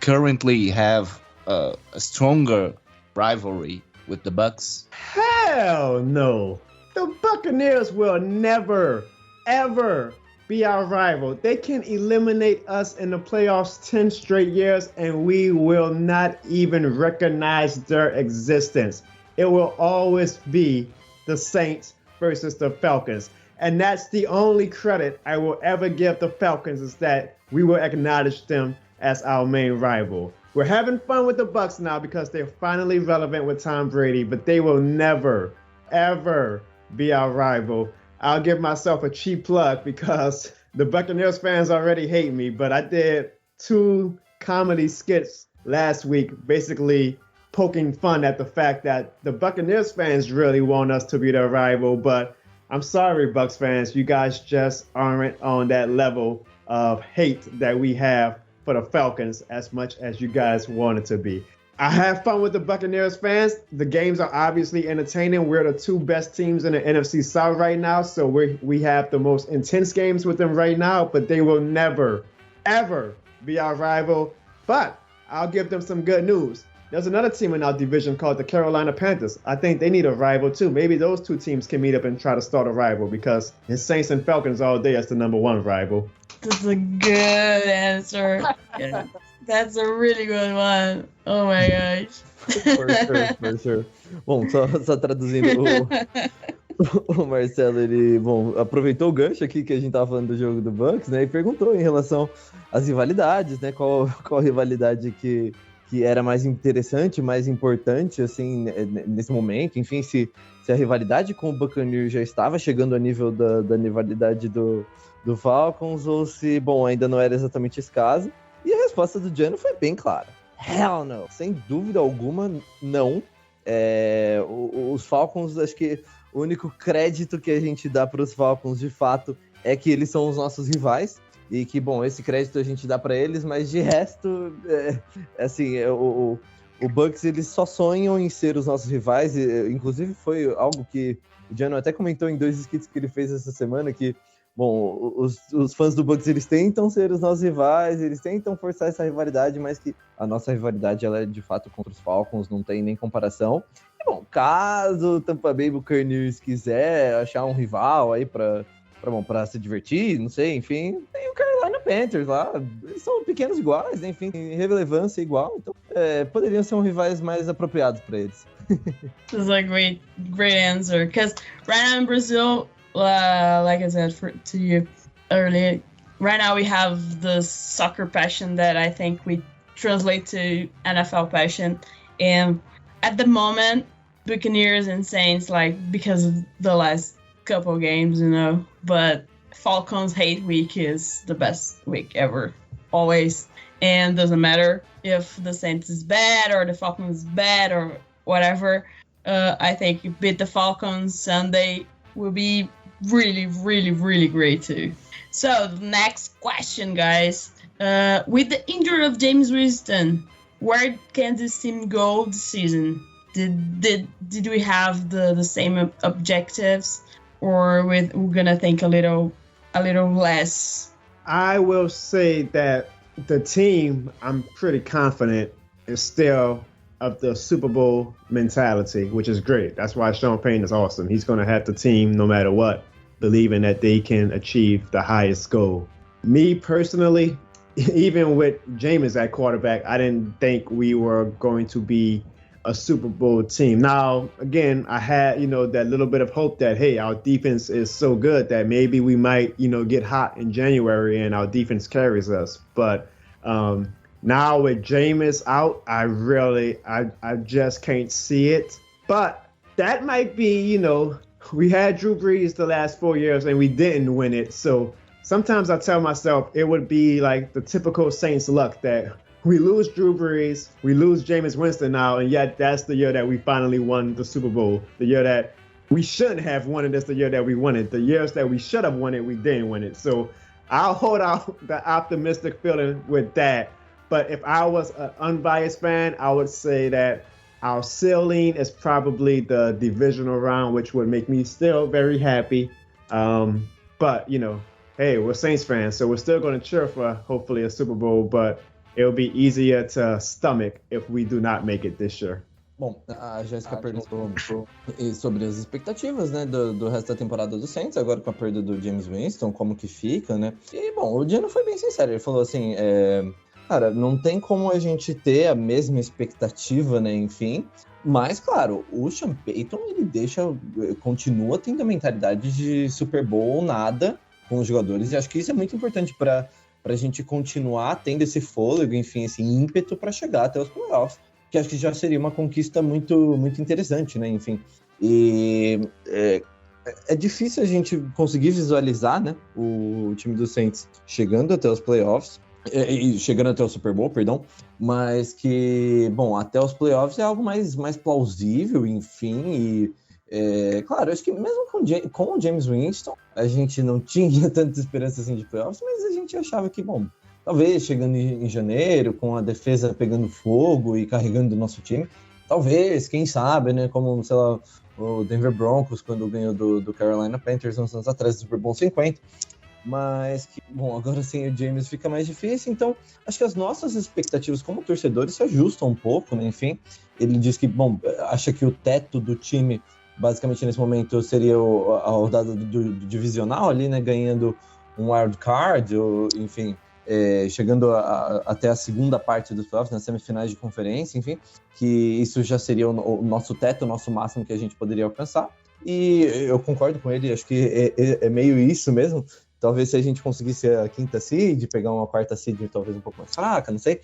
currently have a stronger rivalry with the Bucs? Hell no. The Buccaneers will never, ever be our rival. They can eliminate us in the playoffs 10 straight years and we will not even recognize their existence. It will always be the Saints versus the Falcons. And that's the only credit I will ever give the Falcons, is that we will acknowledge them as our main rival. We're having fun with the Bucs now because they're finally relevant with Tom Brady, but they will never, ever be our rival. I'll give myself a cheap plug because the Buccaneers fans already hate me, but I did 2 comedy skits last week, basically poking fun at the fact that the Buccaneers fans really want us to be their rival, but I'm sorry, Bucs fans, you guys just aren't on that level of hate that we have for the Falcons as much as you guys want it to be. I have fun with the Buccaneers fans. The games are obviously entertaining. We're the 2 best teams in the NFC South right now, so we have the most intense games with them right now, but they will never, ever be our rival. But I'll give them some good news. There's another team in our division called the Carolina Panthers. I think they need a rival too. Maybe those 2 teams can meet up and try to start a rival, because it's Saints and Falcons all day as the number 1 rival. That's a good answer. Yeah. That's a really good one. Oh my gosh. For sure. Bom, só traduzindo, o Marcelo, ele, bom, aproveitou o gancho aqui que a gente tava falando do jogo do Bucs, né, e perguntou em relação às rivalidades, né, qual rivalidade que era mais interessante, mais importante, assim, nesse momento, enfim, se a rivalidade com o Buccaneers já estava chegando ao nível da rivalidade do Falcons, ou se, bom, ainda não era exatamente esse caso. E a resposta do Jano foi bem clara. Hell no! Sem dúvida alguma, não. Os Falcons, acho que o único crédito que a gente dá para os Falcons, de fato, é que eles são os nossos rivais. E que, bom, esse crédito a gente dá para eles, mas de resto, o Bucks, eles só sonham em ser os nossos rivais. Inclusive, foi algo que o Jano até comentou em 2 skits que ele fez essa semana, que, bom, os fãs do Bucks, eles tentam ser os nossos rivais, eles tentam forçar essa rivalidade, mas que a nossa rivalidade, ela é de fato contra os Falcons, não tem nem comparação. E, bom, caso o Tampa Bay Buccaneers quiser achar um rival aí pra se divertir, não sei, enfim, tem o Carolina Panthers lá, eles são pequenos iguais, né? Enfim, tem relevância igual, então poderiam ser rivais mais apropriados para eles. This is a great answer, because right now in Brazil, like I said to you earlier, right now we have the soccer passion that I think we translate to NFL passion, and at the moment, Buccaneers and Saints, like, because of the last couple games, but Falcons hate week is the best week ever, always, and doesn't matter if the Saints is bad or the Falcons is bad or whatever. I think you beat the Falcons Sunday will be really, really, really great too. So the next question, guys, with the injury of James Winston, where can this team go this season? Did we have the same objectives? Or we're gonna think a little less? I will say that the team, I'm pretty confident, is still of the Super Bowl mentality, which is great. That's why Sean Payton is awesome. He's going to have the team, no matter what, believing that they can achieve the highest goal. Me personally, even with Jameis at quarterback, I didn't think we were going to be a Super Bowl team. Now, again, I had, that little bit of hope that, hey, our defense is so good that maybe we might, get hot in January and our defense carries us. But now with Jameis out, I just can't see it. But that might be, we had Drew Brees the last 4 years and we didn't win it. So sometimes I tell myself it would be like the typical Saints luck that we lose Drew Brees, we lose Jameis Winston now, and yet that's the year that we finally won the Super Bowl. The year that we shouldn't have won it is the year that we won it. The years that we should have won it, we didn't win it. So I'll hold out the optimistic feeling with that. But if I was an unbiased fan, I would say that our ceiling is probably the divisional round, which would make me still very happy. But, hey, we're Saints fans, so we're still going to cheer for hopefully a Super Bowl, but it'll be easier to stomach if we do not make it this year. Bom, a Jéssica perguntou sobre as expectativas, né, do resto da temporada do Saints, agora com a perda do James Winston, como que fica, né? E, bom, o Geno foi bem sincero, ele falou assim, cara, não tem como a gente ter a mesma expectativa, né, enfim, mas, claro, o Sean Payton, ele continua tendo a mentalidade de Super Bowl ou nada com os jogadores, e acho que isso é muito importante para a gente continuar tendo esse fôlego, enfim, esse ímpeto para chegar até os playoffs, que acho que já seria uma conquista muito, muito interessante, né, enfim. E é difícil a gente conseguir visualizar, né, o time do Saints chegando até os playoffs, chegando até o Super Bowl, perdão, mas que, bom, até os playoffs é algo mais plausível, enfim, e claro, acho que mesmo com o James Winston, a gente não tinha tanta esperança assim de playoffs, mas a gente achava que, bom, talvez chegando em janeiro, com a defesa pegando fogo e carregando o nosso time, talvez, quem sabe, né, como, sei lá, o Denver Broncos, quando ganhou do Carolina Panthers uns anos atrás, do Super Bowl 50, mas que, bom, agora sem o James fica mais difícil, então acho que as nossas expectativas como torcedores se ajustam um pouco, né, enfim, ele diz que, bom, acha que o teto do time basicamente nesse momento seria a rodada do divisional ali, né, ganhando um wild card, ou, enfim, chegando até a segunda parte dos playoffs, nas semifinais de conferência, enfim, que isso já seria o nosso teto, o nosso máximo que a gente poderia alcançar, e eu concordo com ele, acho que é meio isso mesmo. Talvez se a gente conseguisse a quinta seed, pegar uma quarta seed talvez um pouco mais fraca, não sei,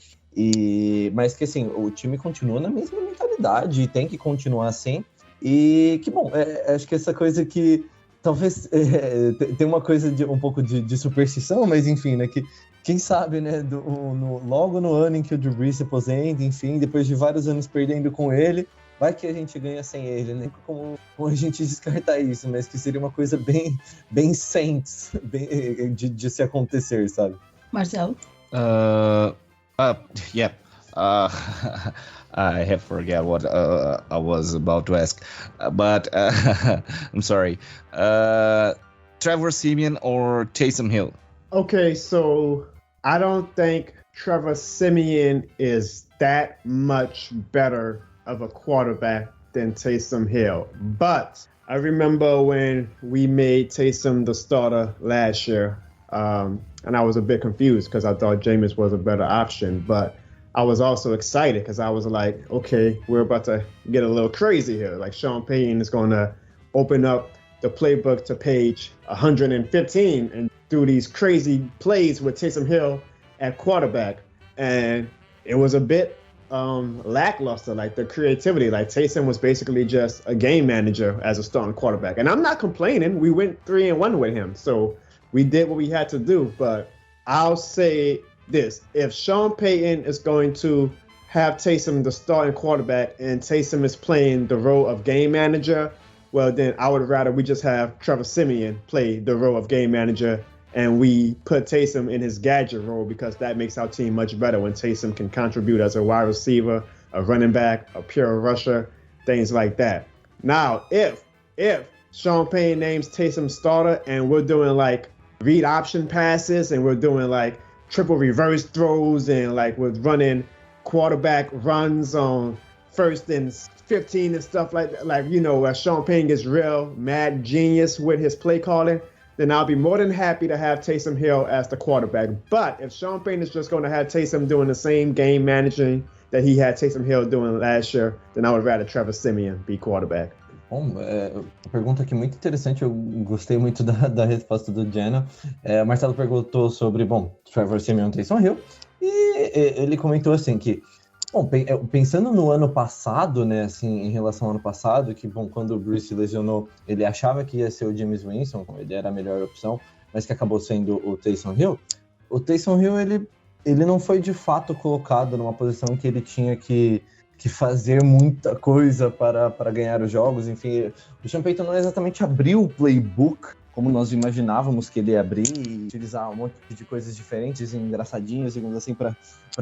mas que assim, o time continua na mesma mentalidade e tem que continuar assim. E que, bom, acho que essa coisa que talvez tem uma coisa um pouco de superstição, mas enfim, né? Que quem sabe, né? Logo no ano em que o Drew Brees se aposenta, enfim, depois de vários anos perdendo com ele, vai que a gente ganha sem ele, né? Como a gente descartar isso, mas que seria uma coisa bem Saints de se acontecer, sabe? Marcelo? Yeah. I have forgot what I was about to ask, but I'm sorry. Trevor Siemian or Taysom Hill? Okay, so I don't think Trevor Siemian is that much better of a quarterback than Taysom Hill. But I remember when we made Taysom the starter last year, and I was a bit confused because I thought Jameis was a better option, but I was also excited because I was like, okay, we're about to get a little crazy here. Like Sean Payton is going to open up the playbook to page 115 and do these crazy plays with Taysom Hill at quarterback. And it was a bit lackluster, like the creativity. Like Taysom was basically just a game manager as a starting quarterback. And I'm not complaining. We went 3-1 with him. So we did what we had to do. But I'll say this. If Sean Payton is going to have Taysom the starting quarterback and Taysom is playing the role of game manager, well, then I would rather we just have Trevor Siemian play the role of game manager and we put Taysom in his gadget role because that makes our team much better when Taysom can contribute as a wide receiver, a running back, a pure rusher, things like that. Now, if Sean Payton names Taysom starter and we're doing like read option passes and we're doing like triple reverse throws and like we're running quarterback runs on 1st and 15 and stuff like that, like, you know, where Sean Payton gets real mad genius with his play calling, then I'll be more than happy to have Taysom Hill as the quarterback. But if Sean Payton is just going to have Taysom doing the same game managing that he had Taysom Hill doing last year, then I would rather Trevor Siemian be quarterback. Bom, pergunta aqui muito interessante, eu gostei muito da resposta do Jano. O Marcelo perguntou sobre, Trevor Siemian e Taysom Hill, e ele comentou assim que, pensando no ano passado, né, assim, em relação ao ano passado, que, quando o Bruce se lesionou, ele achava que ia ser o Jameis Winston, ele era a melhor opção, mas que acabou sendo o Taysom Hill. O Taysom Hill, ele não foi de fato colocado numa posição que ele tinha que fazer muita coisa para ganhar os jogos, enfim, o Sean Payton não exatamente abriu o playbook como nós imaginávamos que ele ia abrir e utilizar um monte de coisas diferentes e engraçadinhas, digamos assim, para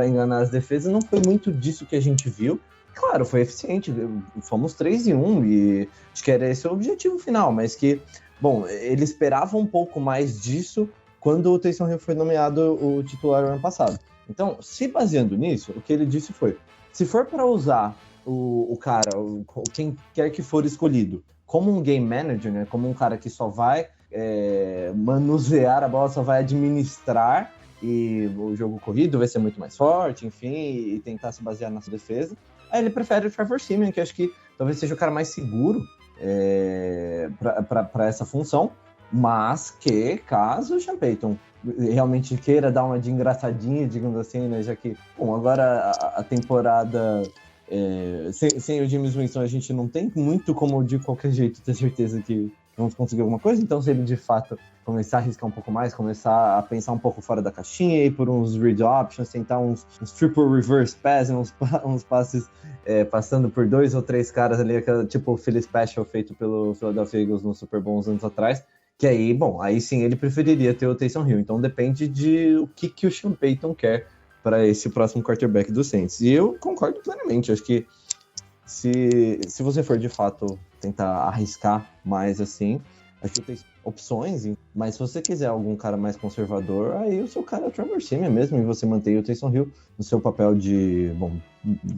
enganar as defesas. Não foi muito disso que a gente viu. Claro, foi eficiente, fomos 3-1 e acho que era esse o objetivo final, mas que, ele esperava um pouco mais disso quando o Taysom Hill foi nomeado o titular no ano passado. Então, se baseando nisso, o que ele disse foi, se for para usar o cara, quem quer que for escolhido, como um game manager, né, como um cara que só vai manusear a bola, só vai administrar e o jogo corrido vai ser muito mais forte, enfim, e tentar se basear na sua defesa, aí ele prefere o Trevor Siemian, que acho que talvez seja o cara mais seguro para essa função, mas que caso o Sean Payton realmente queira dar uma de engraçadinha, digamos assim, né, já que, agora a temporada sem o Jameis Winston a gente não tem muito como de qualquer jeito ter certeza que vamos conseguir alguma coisa, então se ele de fato começar a arriscar um pouco mais, começar a pensar um pouco fora da caixinha, ir por uns read options, tentar uns triple reverse pass, uns passes passando por 2 ou 3 caras ali, tipo o Philly Special feito pelo Philadelphia Eagles no Super Bowl uns anos atrás, que aí, aí sim ele preferiria ter o Taysom Hill, então depende de o que o Sean Payton quer para esse próximo quarterback do Saints. E eu concordo plenamente, acho que se você for de fato tentar arriscar mais assim, acho que tem opções, mas se você quiser algum cara mais conservador, aí o seu cara é o Trevor Siemian mesmo, e você mantém o Taysom Hill no seu papel de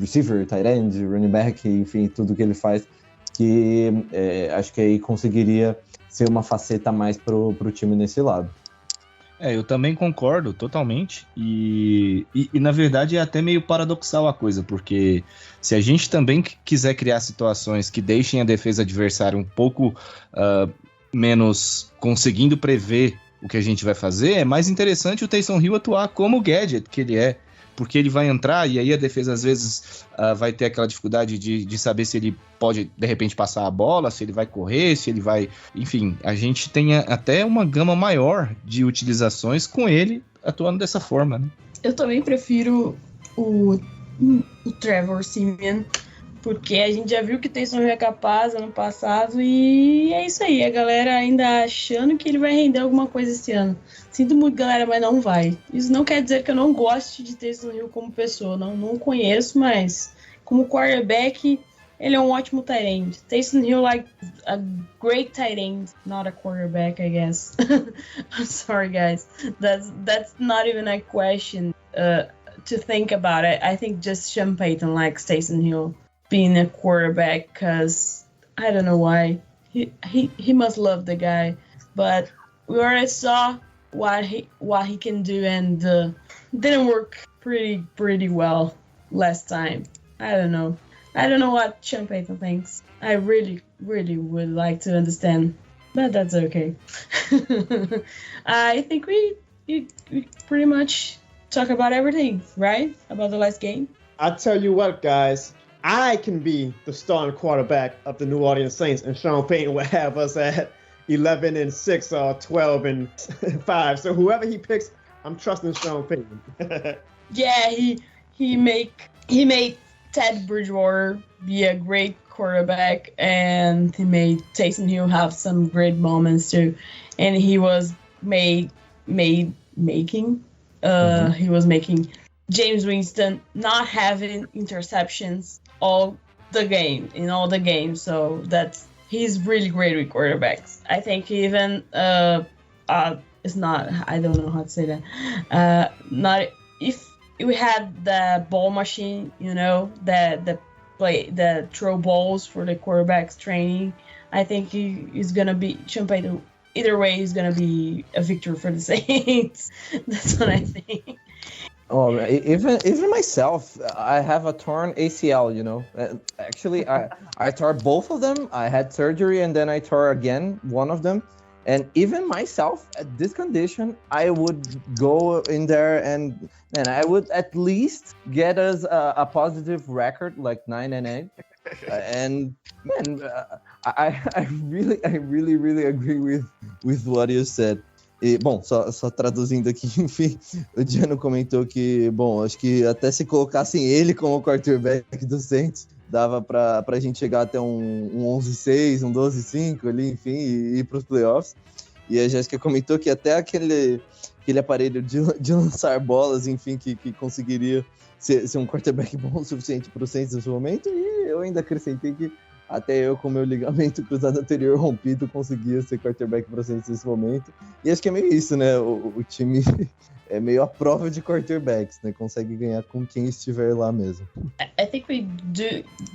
receiver, tight end, running back, enfim, tudo que ele faz, que acho que aí conseguiria ser uma faceta a mais pro time nesse lado. Eu também concordo totalmente e na verdade é até meio paradoxal a coisa, porque se a gente também quiser criar situações que deixem a defesa adversária um pouco menos conseguindo prever o que a gente vai fazer, é mais interessante o Taysom Hill atuar como o gadget que ele é, porque ele vai entrar e aí a defesa às vezes vai ter aquela dificuldade de saber se ele pode de repente passar a bola, se ele vai correr, se ele vai... Enfim, a gente tem até uma gama maior de utilizações com ele atuando dessa forma, né? Eu também prefiro o Trevor Siemian, porque a gente já viu que o Taysom Hill é capaz ano passado e é isso aí, a galera ainda achando que ele vai render alguma coisa esse ano. Sinto muito, galera, mas não vai. Isso não quer dizer que eu não goste de Taysom Hill como pessoa, não conheço, mas como quarterback, ele é um ótimo tight end. Taysom Hill like a great tight end, not a quarterback, I guess. I'm sorry, guys. That's not even a question to think about it. I think just Sean Payton likes Taysom Hill being a quarterback because I don't know why. He must love the guy, but we already saw what he can do, and didn't work pretty well last time. I don't know what Sean Payton thinks. I really would like to understand, but that's okay. I think we pretty much talk about everything, right? About the last game. I tell you what, guys, I can be the starting quarterback of the New Orleans Saints, and Sean Payton will have us at 11-6 or 12-5. So whoever he picks, I'm trusting Sean Payton. Yeah, he made Ted Bridgewater be a great quarterback, and he made Taysom Hill have some great moments too. And he was making James Winston not having interceptions in all the games. So he's really great with quarterbacks. I think even it's not, I don't know how to say that. Not if we had the ball machine, the throw balls for the quarterbacks training, I think he's gonna be Sean Payton. Either way, he's gonna be a victory for the Saints. That's what I think. Oh, even myself, I have a torn ACL, Actually, I tore both of them. I had surgery and then I tore again one of them. And even myself, at this condition, I would go in there and I would at least get us a positive record, like 9-8. And man, I really agree with what you said. E, bom, só traduzindo aqui, enfim, o Diano comentou que, bom, acho que até se colocassem ele como quarterback do Saints, dava pra gente chegar até um 11-6, um 12-5 ali, enfim, e ir pros playoffs. E a Jéssica comentou que até aquele aparelho de lançar bolas, enfim, que conseguiria ser um quarterback bom o suficiente pro Saints nesse momento, e eu ainda acrescentei que até eu, com meu ligamento cruzado anterior rompido, conseguia ser quarterback para Saints nesse momento. E acho que é meio isso, né? O time é meio a prova de quarterbacks, né? Consegue ganhar com quem estiver lá mesmo. I think we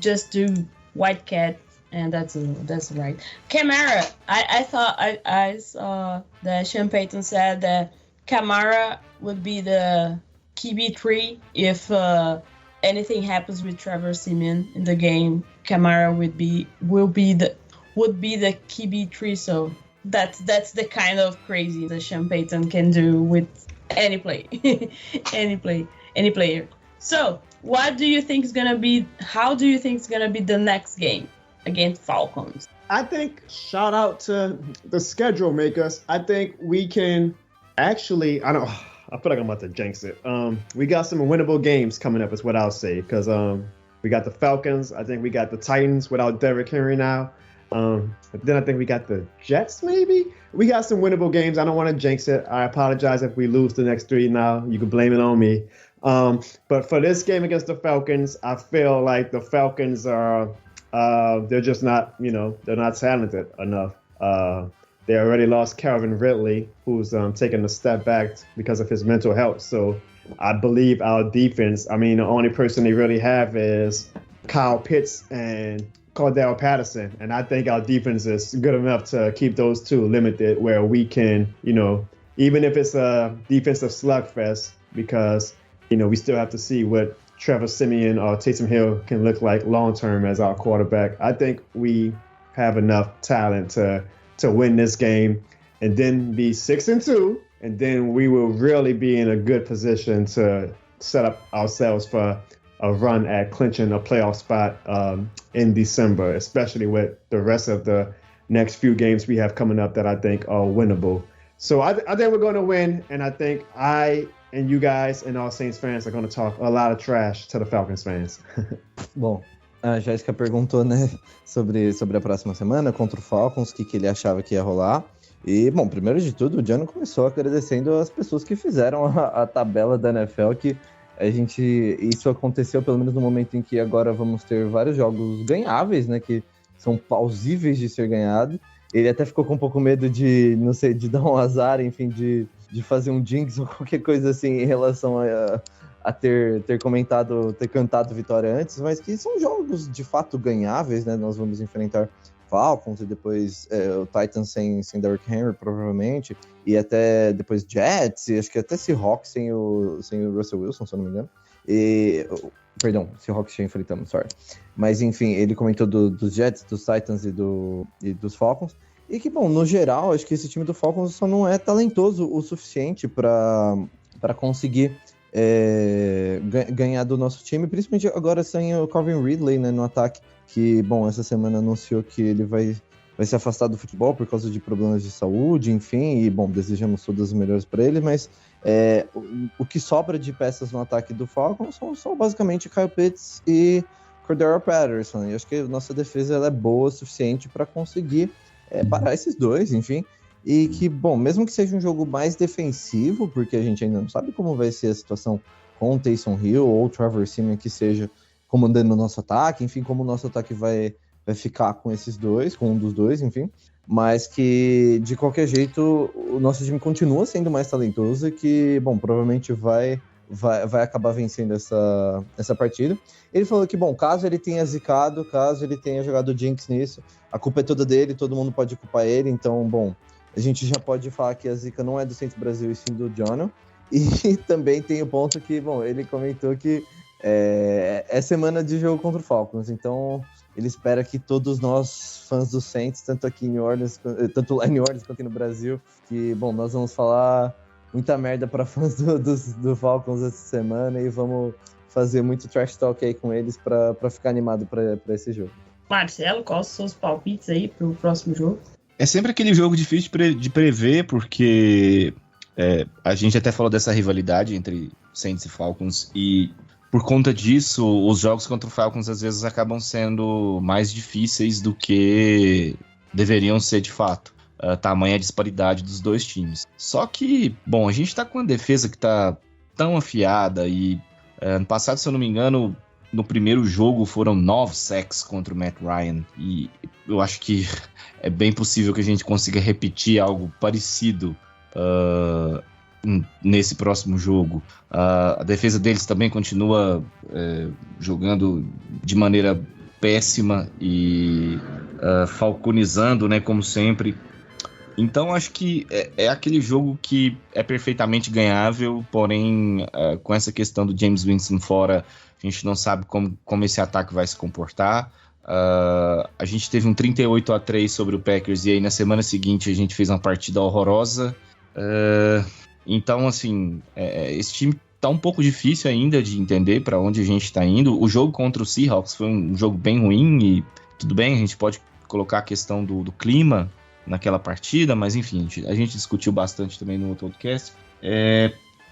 just do Wildcat, and that's right. Kamara, I thought I saw that Sean Payton said that Kamara would be the QB3 if anything happens with Trevor Siemian in the game. Kamara would be the QB3, so that's the kind of crazy that Sean Payton can do with any play, any player. So, how do you think is gonna be the next game against Falcons? I think, shout out to the schedule makers. I think we can actually, I feel like I'm about to jinx it. We got some winnable games coming up is what I'll say, because we got the Falcons. I think we got the Titans without Derrick Henry now. But then I think we got the Jets, maybe? We got some winnable games. I don't want to jinx it. I apologize if we lose the next three now. You can blame it on me. But for this game against the Falcons, I feel like the Falcons are, they're just not, they're not talented enough. They already lost Calvin Ridley, who's taken a step back because of his mental health. So I believe our defense, the only person they really have is Kyle Pitts and Cordell Patterson. And I think our defense is good enough to keep those two limited where we can, even if it's a defensive slugfest, because, we still have to see what Trevor Siemian or Taysom Hill can look like long-term as our quarterback. I think we have enough talent to win this game and then be 6-2. And then we will really be in a good position to set up ourselves for a run at clinching a playoff spot in December, especially with the rest of the next few games we have coming up that I think are winnable. So I think we're going to win, and I think I and you guys and all Saints fans are going to talk a lot of trash to the Falcons fans. Bom, a Jéssica perguntou, né, sobre a próxima semana contra o Falcons, o que ele achava que ia rolar. E, bom, primeiro de tudo, o Giano começou agradecendo as pessoas que fizeram a tabela da NFL, que isso aconteceu pelo menos no momento em que agora vamos ter vários jogos ganháveis, né, que são plausíveis de ser ganhados. Ele até ficou com um pouco medo de, não sei, de dar um azar, enfim, de fazer um jinx ou qualquer coisa assim em relação a ter cantado vitória antes, mas que são jogos de fato ganháveis, né? Nós vamos enfrentar Falcons e depois o Titans sem Derrick Henry, provavelmente, e até depois Jets, e acho que até Seahawks sem o Russell Wilson, se eu não me engano. Perdão, Seahawks já enfrentamos, sorry. Mas enfim, ele comentou dos Jets, dos Titans e dos Falcons. E que, bom, no geral, acho que esse time do Falcons só não é talentoso o suficiente para conseguir ganhar do nosso time, principalmente agora sem o Calvin Ridley, né, no ataque, que, bom, essa semana anunciou que ele vai se afastar do futebol por causa de problemas de saúde, enfim, e, bom, desejamos todas as melhores para ele, mas o que sobra de peças no ataque do Falcons são basicamente Kyle Pitts e Cordero Patterson, e acho que a nossa defesa ela é boa o suficiente para conseguir parar esses dois, enfim, e que, bom, mesmo que seja um jogo mais defensivo, porque a gente ainda não sabe como vai ser a situação com o Taysom Hill ou o Trevor Siemian que seja comandando o nosso ataque, enfim, como o nosso ataque vai ficar com esses dois, com um dos dois, enfim, mas que, de qualquer jeito, o nosso time continua sendo mais talentoso e que, bom, provavelmente vai acabar vencendo essa partida. Ele falou que, bom, caso ele tenha zicado, caso ele tenha jogado jinx nisso, a culpa é toda dele, todo mundo pode culpar ele, então, bom, a gente já pode falar que a zica não é do Saints Brasil e sim do Jono. E também tem o ponto que, bom, ele comentou que é semana de jogo contra o Falcons, então ele espera que todos nós, fãs do Saints, tanto aqui em New Orleans, tanto lá em New Orleans quanto no Brasil, que, bom, nós vamos falar muita merda para fãs do Falcons essa semana e vamos fazer muito trash talk aí com eles para ficar animado para esse jogo. Marcelo, quais são os palpites aí pro próximo jogo? É sempre aquele jogo difícil de prever, porque a gente até falou dessa rivalidade entre Saints e Falcons, e por conta disso, os jogos contra o Falcons às vezes acabam sendo mais difíceis do que deveriam ser de fato. Tamanha disparidade dos dois times. Só que, bom, a gente tá com uma defesa que tá tão afiada e ano passado, se eu não me engano, no primeiro jogo foram 9 sacks contra o Matt Ryan e eu acho que é bem possível que a gente consiga repetir algo parecido nesse próximo jogo. A defesa deles também continua jogando de maneira péssima e falconizando, né, como sempre. Então acho que é aquele jogo que é perfeitamente ganhável, porém com essa questão do James Winston fora, a gente não sabe como esse ataque vai se comportar. A gente teve um 38-3 sobre o Packers e aí na semana seguinte a gente fez uma partida horrorosa. Então assim, esse time tá um pouco difícil ainda de entender para onde a gente tá indo. O jogo contra o Seahawks foi um jogo bem ruim e tudo bem, a gente pode colocar a questão do clima naquela partida, mas enfim, a gente discutiu bastante também no outro podcast.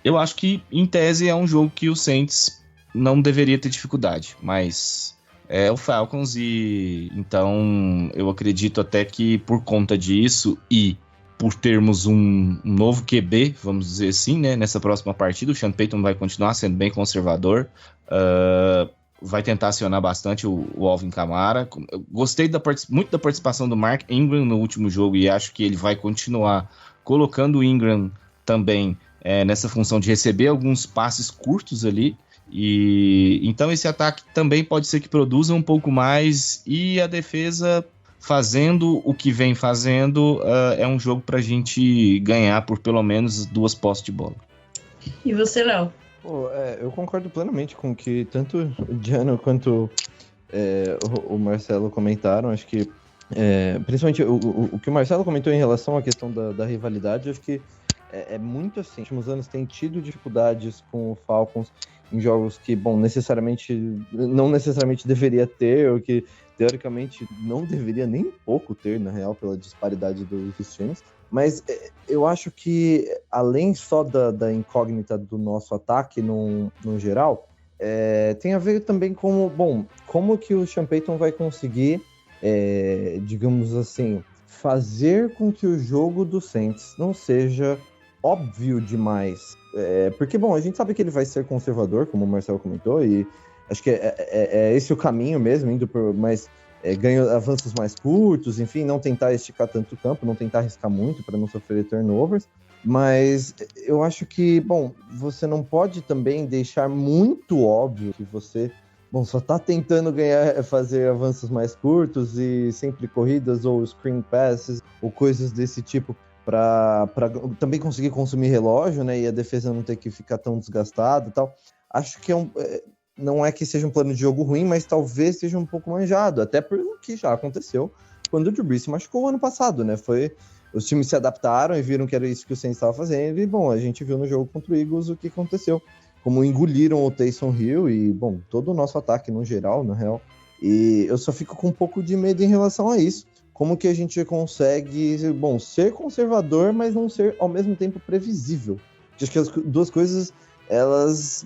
Eu acho que, em tese, é um jogo que o Saints não deveria ter dificuldade, mas é o Falcons e então eu acredito até que por conta disso e por termos um novo QB, vamos dizer assim, né, nessa próxima partida, o Sean Payton vai continuar sendo bem conservador, vai tentar acionar bastante o Alvin Kamara. Eu gostei muito da participação do Mark Ingram no último jogo e acho que ele vai continuar colocando o Ingram também nessa função de receber alguns passes curtos ali. E então esse ataque também pode ser que produza um pouco mais e a defesa fazendo o que vem fazendo é um jogo pra gente ganhar por pelo menos 2 posses de bola. E você, Léo? Eu concordo plenamente com o que tanto o Giano quanto o Marcelo comentaram. Acho que, principalmente o que o Marcelo comentou em relação à questão da rivalidade, acho que É muito assim. Nos últimos anos tem tido dificuldades com o Falcons em jogos que, bom, não necessariamente deveria ter, ou que teoricamente não deveria nem pouco ter, na real, pela disparidade dos times. Mas eu acho que, além só da incógnita do nosso ataque no geral, tem a ver também com, como que o Sean Payton vai conseguir, digamos assim, fazer com que o jogo do Saints não seja óbvio demais. Porque, a gente sabe que ele vai ser conservador, como o Marcelo comentou, e acho que é esse o caminho mesmo, indo por mais... ganha avanços mais curtos, enfim, não tentar esticar tanto o campo, não tentar arriscar muito para não sofrer turnovers, mas eu acho que, você não pode também deixar muito óbvio que você, só tá tentando fazer avanços mais curtos e sempre corridas ou screen passes ou coisas desse tipo para também conseguir consumir relógio, né, e a defesa não ter que ficar tão desgastada e tal. Acho que não é que seja um plano de jogo ruim, mas talvez seja um pouco manjado, até porque já aconteceu quando o Drew Brees se machucou o ano passado, né? Os times se adaptaram e viram que era isso que o Saints estava fazendo, e, a gente viu no jogo contra o Eagles o que aconteceu. Como engoliram o Taysom Hill e, todo o nosso ataque no geral, na real. E eu só fico com um pouco de medo em relação a isso. Como que a gente consegue, ser conservador, mas não ser, ao mesmo tempo, previsível. Acho que as duas coisas... elas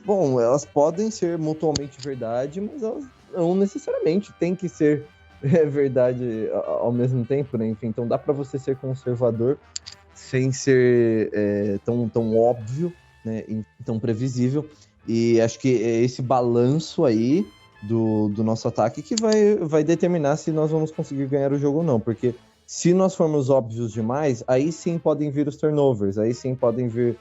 podem ser mutuamente verdade, mas elas não necessariamente têm que ser verdade ao mesmo tempo, né? Enfim, então dá para você ser conservador sem ser tão óbvio, né? E tão previsível. E acho que é esse balanço aí do nosso ataque que vai determinar se nós vamos conseguir ganhar o jogo ou não, porque se nós formos óbvios demais, aí sim podem vir os turnovers, aí sim podem vir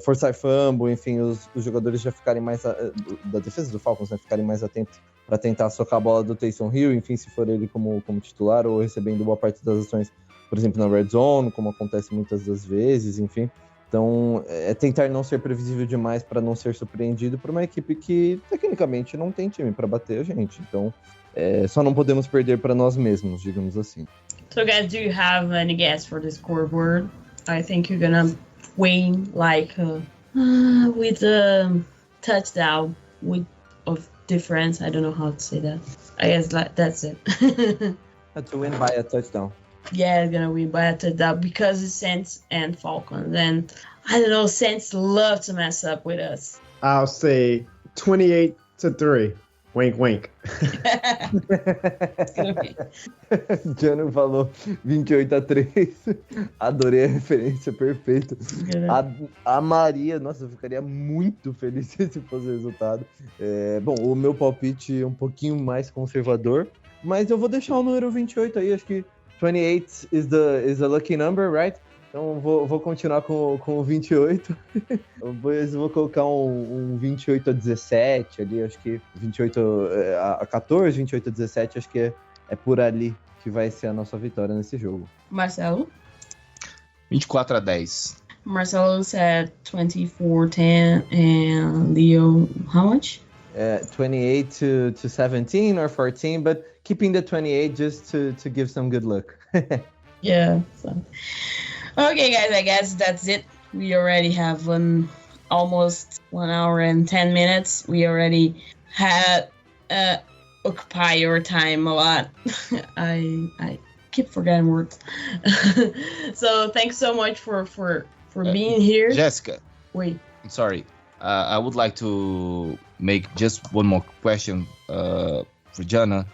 forçar fumble, enfim, os jogadores já ficarem mais da defesa do Falcons, né, ficarem mais atentos para tentar socar a bola do Taysom Hill, enfim, se for ele como titular ou recebendo boa parte das ações, por exemplo, na red zone, como acontece muitas das vezes, enfim. Então, tentar não ser previsível demais para não ser surpreendido por uma equipe que, tecnicamente, não tem time para bater a gente. Então, só não podemos perder para nós mesmos, digamos assim. So, guys, do you have any guess for the scoreboard? I think you're gonna win with a touchdown of difference. I don't know how to say that. I guess that's it. To win by a touchdown. Yeah, it's gonna win by a touchdown because it's Saints and Falcons. And I don't know, Saints love to mess up with us. I'll say 28-3. Wink, wink. Jano falou 28-3. Adorei a referência, perfeito. A Maria, nossa, eu ficaria muito feliz se fosse o resultado. O meu palpite é um pouquinho mais conservador, mas eu vou deixar o número 28 aí, acho que 28 is a lucky number, right? Então vou continuar com o 28. Depois vou colocar um 28-17 ali, acho que 28-14, 28-17, acho que é por ali que vai ser a nossa vitória nesse jogo. Marcelo? 24-10. Marcelo said 24-10 and Leo, how much? 28-17 or 14, but keeping the 28 just to give some good luck. Yeah. So. Okay, guys, I guess that's it. We already have almost 1 hour and 10 minutes. We already had occupy your time a lot. I keep forgetting words. So thanks so much for being here. Jessica. Wait. I'm sorry. I would like to make just one more question for Jana.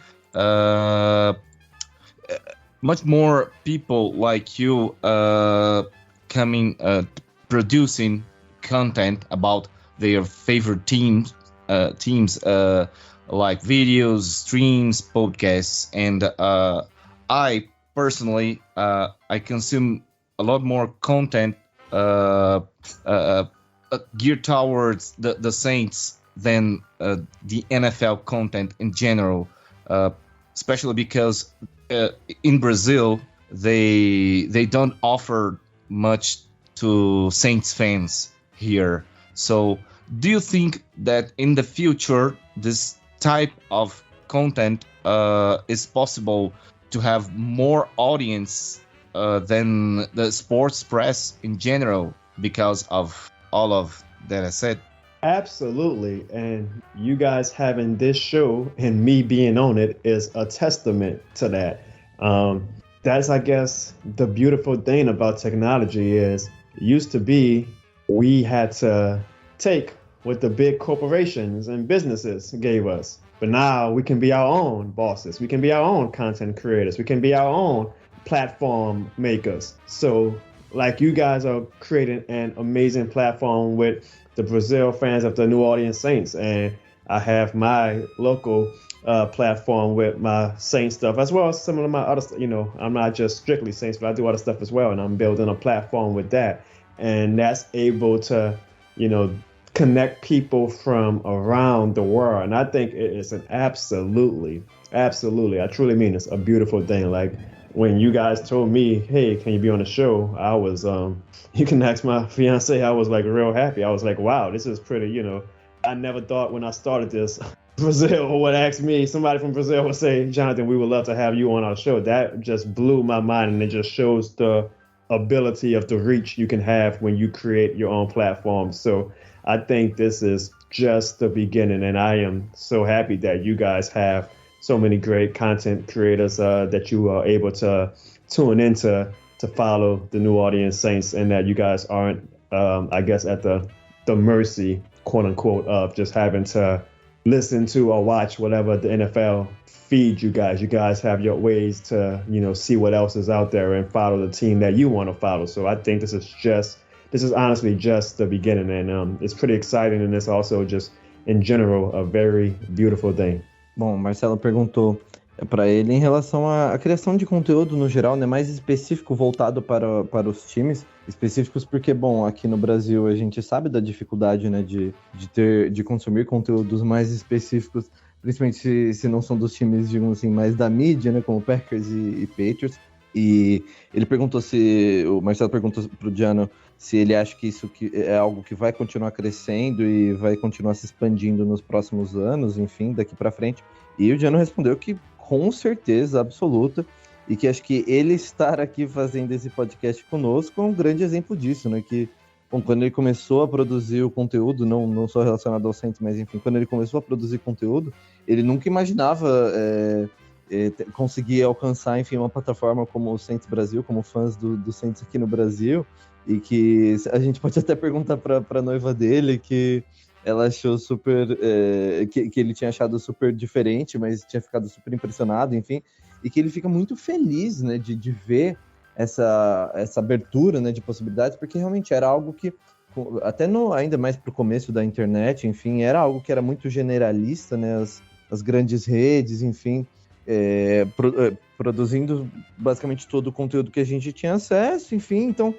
Much more people like you producing content about their favorite teams like videos, streams, podcasts, and I personally I consume a lot more content geared towards the Saints than the NFL content in general, especially because in Brazil they don't offer much to Saints fans here. So do you think that in the future this type of content is possible to have more audience than the sports press in general because of all of that I said? Absolutely. And you guys having this show and me being on it is a testament to that. That's, I guess, the beautiful thing about technology is it used to be we had to take what the big corporations and businesses gave us. But now we can be our own bosses. We can be our own content creators. We can be our own platform makers. So like you guys are creating an amazing platform with the Brazil fans of the New Orleans Saints, and I have my local platform with my Saints stuff, as well as some of my other, I'm not just strictly Saints, but I do other stuff as well, and I'm building a platform with that, and that's able to, connect people from around the world, and I think it is an absolutely, I truly mean it's a beautiful thing. Like when you guys told me, hey, can you be on the show? I was, you can ask my fiance, I was like real happy. I was like, wow, this is pretty, I never thought when I started this, Brazil would ask me, somebody from Brazil would say, Jonathan, we would love to have you on our show. That just blew my mind, and it just shows the ability of the reach you can have when you create your own platform. So I think this is just the beginning, and I am so happy that you guys have so many great content creators that you are able to tune into to follow the New Orleans Saints, and that you guys aren't, I guess, at the mercy, quote unquote, of just having to listen to or watch whatever the NFL feeds you guys. You guys have your ways to, see what else is out there and follow the team that you want to follow. So I think this is honestly just the beginning, and it's pretty exciting, and it's also just, in general, a very beautiful thing. Bom, Marcelo perguntou para ele em relação à criação de conteúdo no geral, né, mais específico, voltado para os times específicos, porque, bom, aqui no Brasil a gente sabe da dificuldade, né, de consumir conteúdos mais específicos, principalmente se não são dos times, digamos assim, mais da mídia, né, como Packers e Patriots. E ele perguntou o Marcelo perguntou pro Giano se ele acha que isso é algo que vai continuar crescendo e vai continuar se expandindo nos próximos anos, enfim, daqui para frente. E o Giano respondeu que com certeza absoluta, e que acho que ele estar aqui fazendo esse podcast conosco é um grande exemplo disso, né? Que, bom, quando ele começou a produzir o conteúdo, não só relacionado ao Saints, mas enfim, quando ele começou a produzir conteúdo, ele nunca imaginava conseguir alcançar, enfim, uma plataforma como o Saints Brasil, como fãs do Saints aqui no Brasil, e que a gente pode até perguntar para a noiva dele, que ela achou super, que ele tinha achado super diferente, mas tinha ficado super impressionado, enfim, e que ele fica muito feliz, né, de ver essa abertura, né, de possibilidades, porque realmente era algo que, até ainda mais para o começo da internet, enfim, era algo que era muito generalista, né, as grandes redes, enfim, produzindo basicamente todo o conteúdo que a gente tinha acesso, enfim, então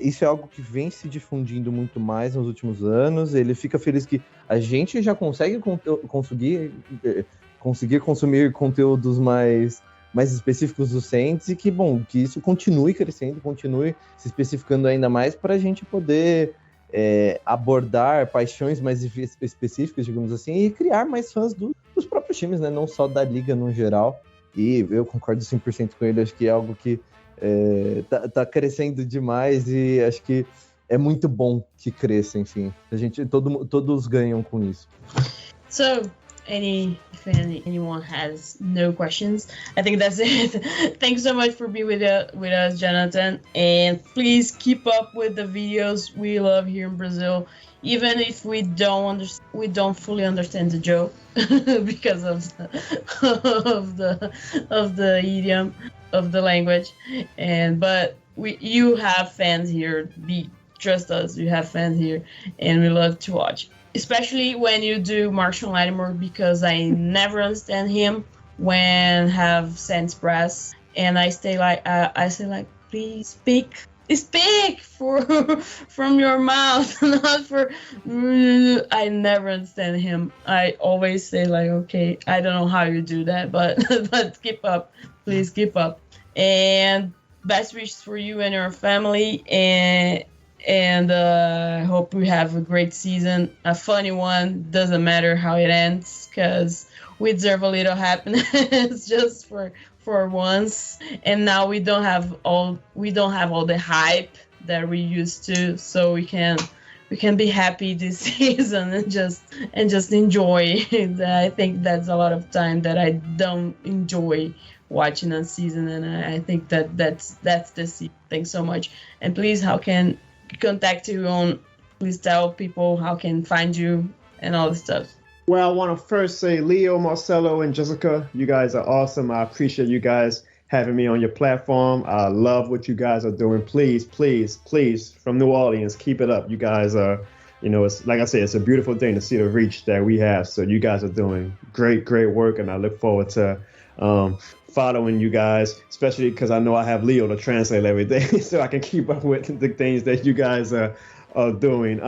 isso é algo que vem se difundindo muito mais nos últimos anos. Ele fica feliz que a gente já consegue conseguir consumir conteúdos mais específicos do Saints, e que, bom, que isso continue crescendo, continue se especificando ainda mais para a gente poder abordar paixões mais específicas, digamos assim, e criar mais fãs dos próprios times, né? Não só da liga no geral. E eu concordo 100% com ele, acho que é algo que tá crescendo demais, e acho que é muito bom que cresça, enfim. Todos ganham com isso. So, if anyone has no questions, I think that's it. Thanks so much for being with us, Jonathan. And please keep up with the videos we love here in Brazil, even if we don't fully understand the joke because of the idiom of the language. But you have fans here. Trust us, you have fans here, and we love to watch. Especially when you do Marshall Lattimore, because I never understand him when have Saints press, and I say like, please speak from your mouth, not for. I never understand him. I always say like, okay, I don't know how you do that, but keep up, please keep up, and best wishes for you and your family, and I hope we have a great season, a funny one. Doesn't matter how it ends, because we deserve a little happiness just for for once, and now we don't have all the hype that we used to, so we can be happy this season and just enjoy. I think that's a lot of time that I don't enjoy watching a season, and I think that's the season. Thanks so much. And please, how can contact you on? Please tell people how can find you and all the stuff. Well, I want to first say, Leo, Marcelo, and Jessica, you guys are awesome. I appreciate you guys having me on your platform. I love what you guys are doing. Please, please, please, from New Orleans, keep it up. You guys are, it's like I said, it's a beautiful thing to see the reach that we have. So you guys are doing great, great work, and I look forward to following you guys, especially because I know I have Leo to translate everything, so I can keep up with the things that you guys are doing.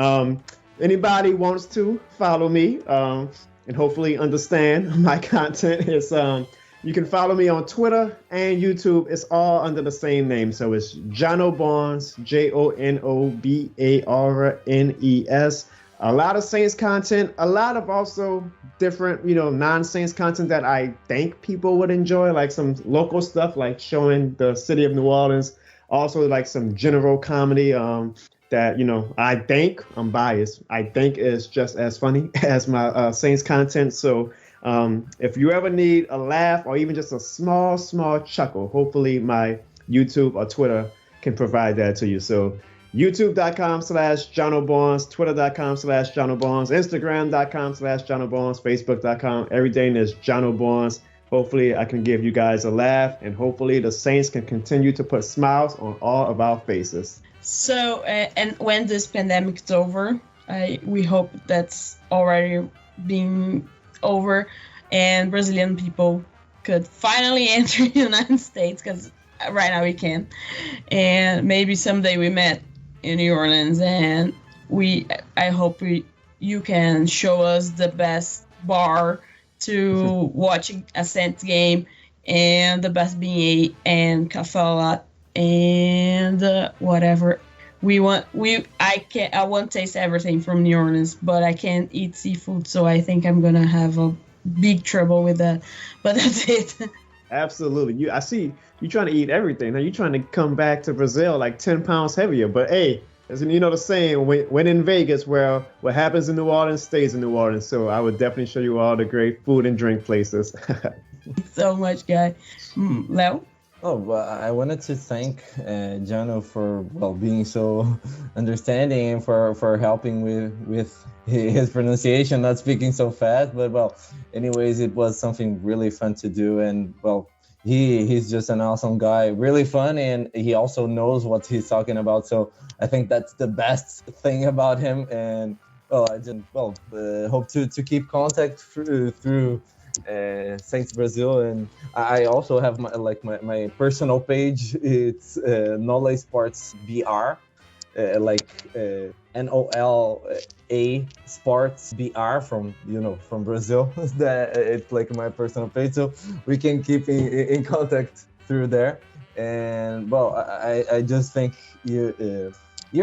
Anybody wants to follow me and hopefully understand my content, you can follow me on Twitter and YouTube. It's all under the same name. So it's Jono Barnes, JONOBARNES. A lot of Saints content, a lot of also different, non-Saints content that I think people would enjoy, like some local stuff, like showing the city of New Orleans. Also like some general comedy that, I think, I'm biased, I think is just as funny as my Saints content. So if you ever need a laugh or even just a small chuckle, hopefully my YouTube or Twitter can provide that to you. So youtube.com/Jono Barnes, twitter.com/Jono Barnes, instagram.com/Jono Barnes, facebook.com. Everything is Jono Barnes. Hopefully I can give you guys a laugh, and hopefully the Saints can continue to put smiles on all of our faces. So, and when this pandemic is over, we hope that's already being over, and Brazilian people could finally enter the United States, because right now we can. And maybe someday we met in New Orleans, and I hope you can show us the best bar to watch a Saints game, and the best beignet and cafe latte and whatever we want. I won't taste everything from New Orleans, but I can't eat seafood, so I think I'm gonna have a big trouble with that. But that's it. Absolutely. I see you trying to eat everything. Now you're trying to come back to Brazil like 10 pounds heavier. But hey, as the saying, when in Vegas, well, what happens in New Orleans stays in New Orleans. So I would definitely show you all the great food and drink places. So much, guy. Leo? Oh, well, I wanted to thank Jono for being so understanding and for helping with his pronunciation, not speaking so fast. But anyways, it was something really fun to do, and he's just an awesome guy, really fun, and he also knows what he's talking about. So I think that's the best thing about him, and I just hope to keep contact through Saints Brazil. And I also have my personal page. It's Nola Sports BR, NOLA Sports BR from Brazil. That it's like my personal page, so we can keep in contact through there. And I just think you're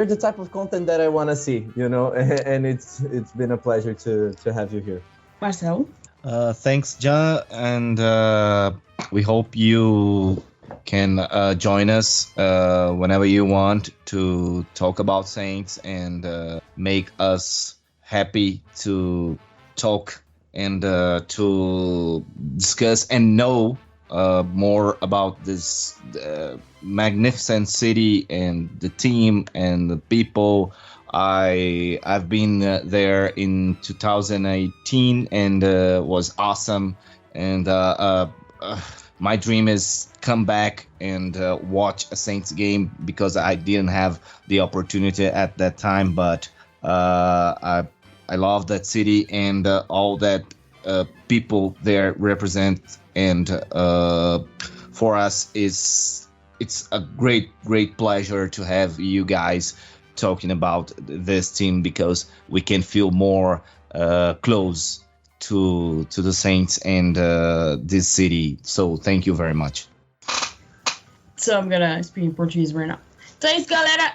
the type of content that I want to see, and it's been a pleasure to have you here. Marcelo? Thanks, John, and we hope you can join us whenever you want to talk about Saints and make us happy to talk and to discuss and know more about this magnificent city and the team and the people. I've been there in 2018 and was awesome, and my dream is come back and watch a Saints game, because I didn't have the opportunity at that time, but I love that city and all that people there represent, and for us it's a great pleasure to have you guys talking about this team, because we can feel more close to the Saints and this city. So thank you very much. So I'm gonna speak in Portuguese right now. Então é isso, galera.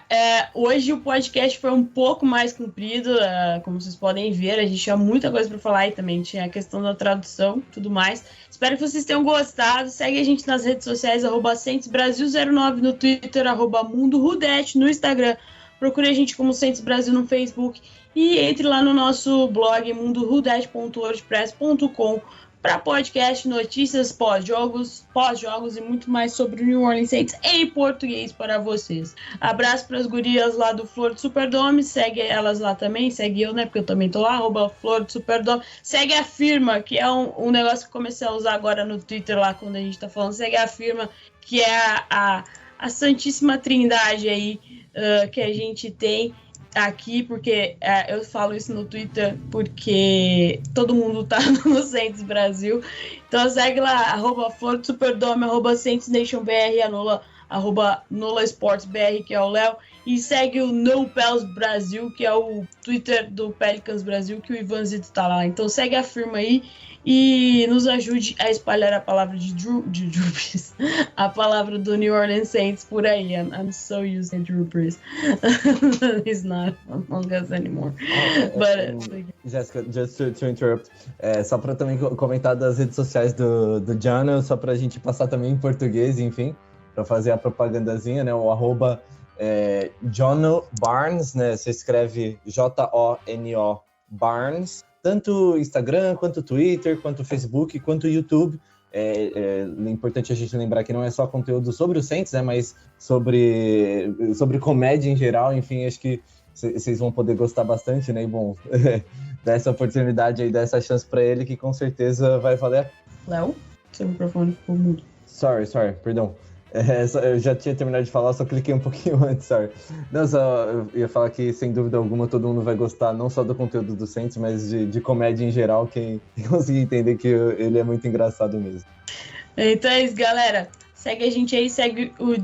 Hoje o podcast foi um pouco mais comprido, como vocês podem ver. A gente tinha muita coisa para falar e também tinha a questão da tradução e tudo mais. Espero que vocês tenham gostado. Segue a gente nas redes sociais, @SaintsBrasil09 no Twitter, @MundoRudete no Instagram. Procure a gente como Saints Brasil no Facebook e entre lá no nosso blog mundorudete.wordpress.com para podcast, notícias, pós-jogos e muito mais sobre o New Orleans Saints em português para vocês. Abraço para as gurias lá do Flor do Superdome, segue elas lá também, segue eu, né, porque eu também tô lá, @Flor do Superdome. Segue a firma, que é um negócio que eu comecei a usar agora no Twitter lá, quando a gente tá falando, segue a firma, que é a santíssima trindade aí que a gente tem aqui, porque eu falo isso no Twitter porque todo mundo tá no Saints Brasil. Então segue lá, @Flor do Superdome, @SaintsNationBR, @Nola Sports BR, que é o Léo, e segue o No Pels Brasil, que é o Twitter do Pelicans Brasil, que o Ivanzito tá lá. Então segue a firma aí e nos ajude a espalhar a palavra de Drew Brees, a palavra do New Orleans Saints por aí. I'm so used to Drew Brees. He's not among us anymore. Jéssica, just to interrupt, só para também comentar das redes sociais do Jano, só para a gente passar também em português, enfim, para fazer a propagandazinha, né? O @Jono Barnes, né? Você escreve JONO Barnes. Tanto Instagram, quanto Twitter, quanto Facebook, quanto YouTube. É importante a gente lembrar que não é só conteúdo sobre o Saints, né, mas sobre comédia em geral. Enfim, acho que vocês vão poder gostar bastante, né? E, bom, dessa oportunidade aí, dessa chance para ele, que com certeza vai valer. Léo, seu microfone ficou mudo. Sorry, perdão. Eu já tinha terminado de falar, só cliquei um pouquinho antes, sorry. Não, só eu ia falar que, sem dúvida alguma, todo mundo vai gostar, não só do conteúdo do Saints, mas de comédia em geral, quem conseguir entender que ele é muito engraçado mesmo. Então é isso, galera. Segue a gente aí, segue o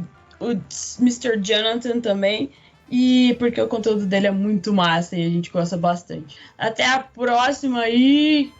Mr. Jonathan também, e porque o conteúdo dele é muito massa e a gente gosta bastante. Até a próxima e...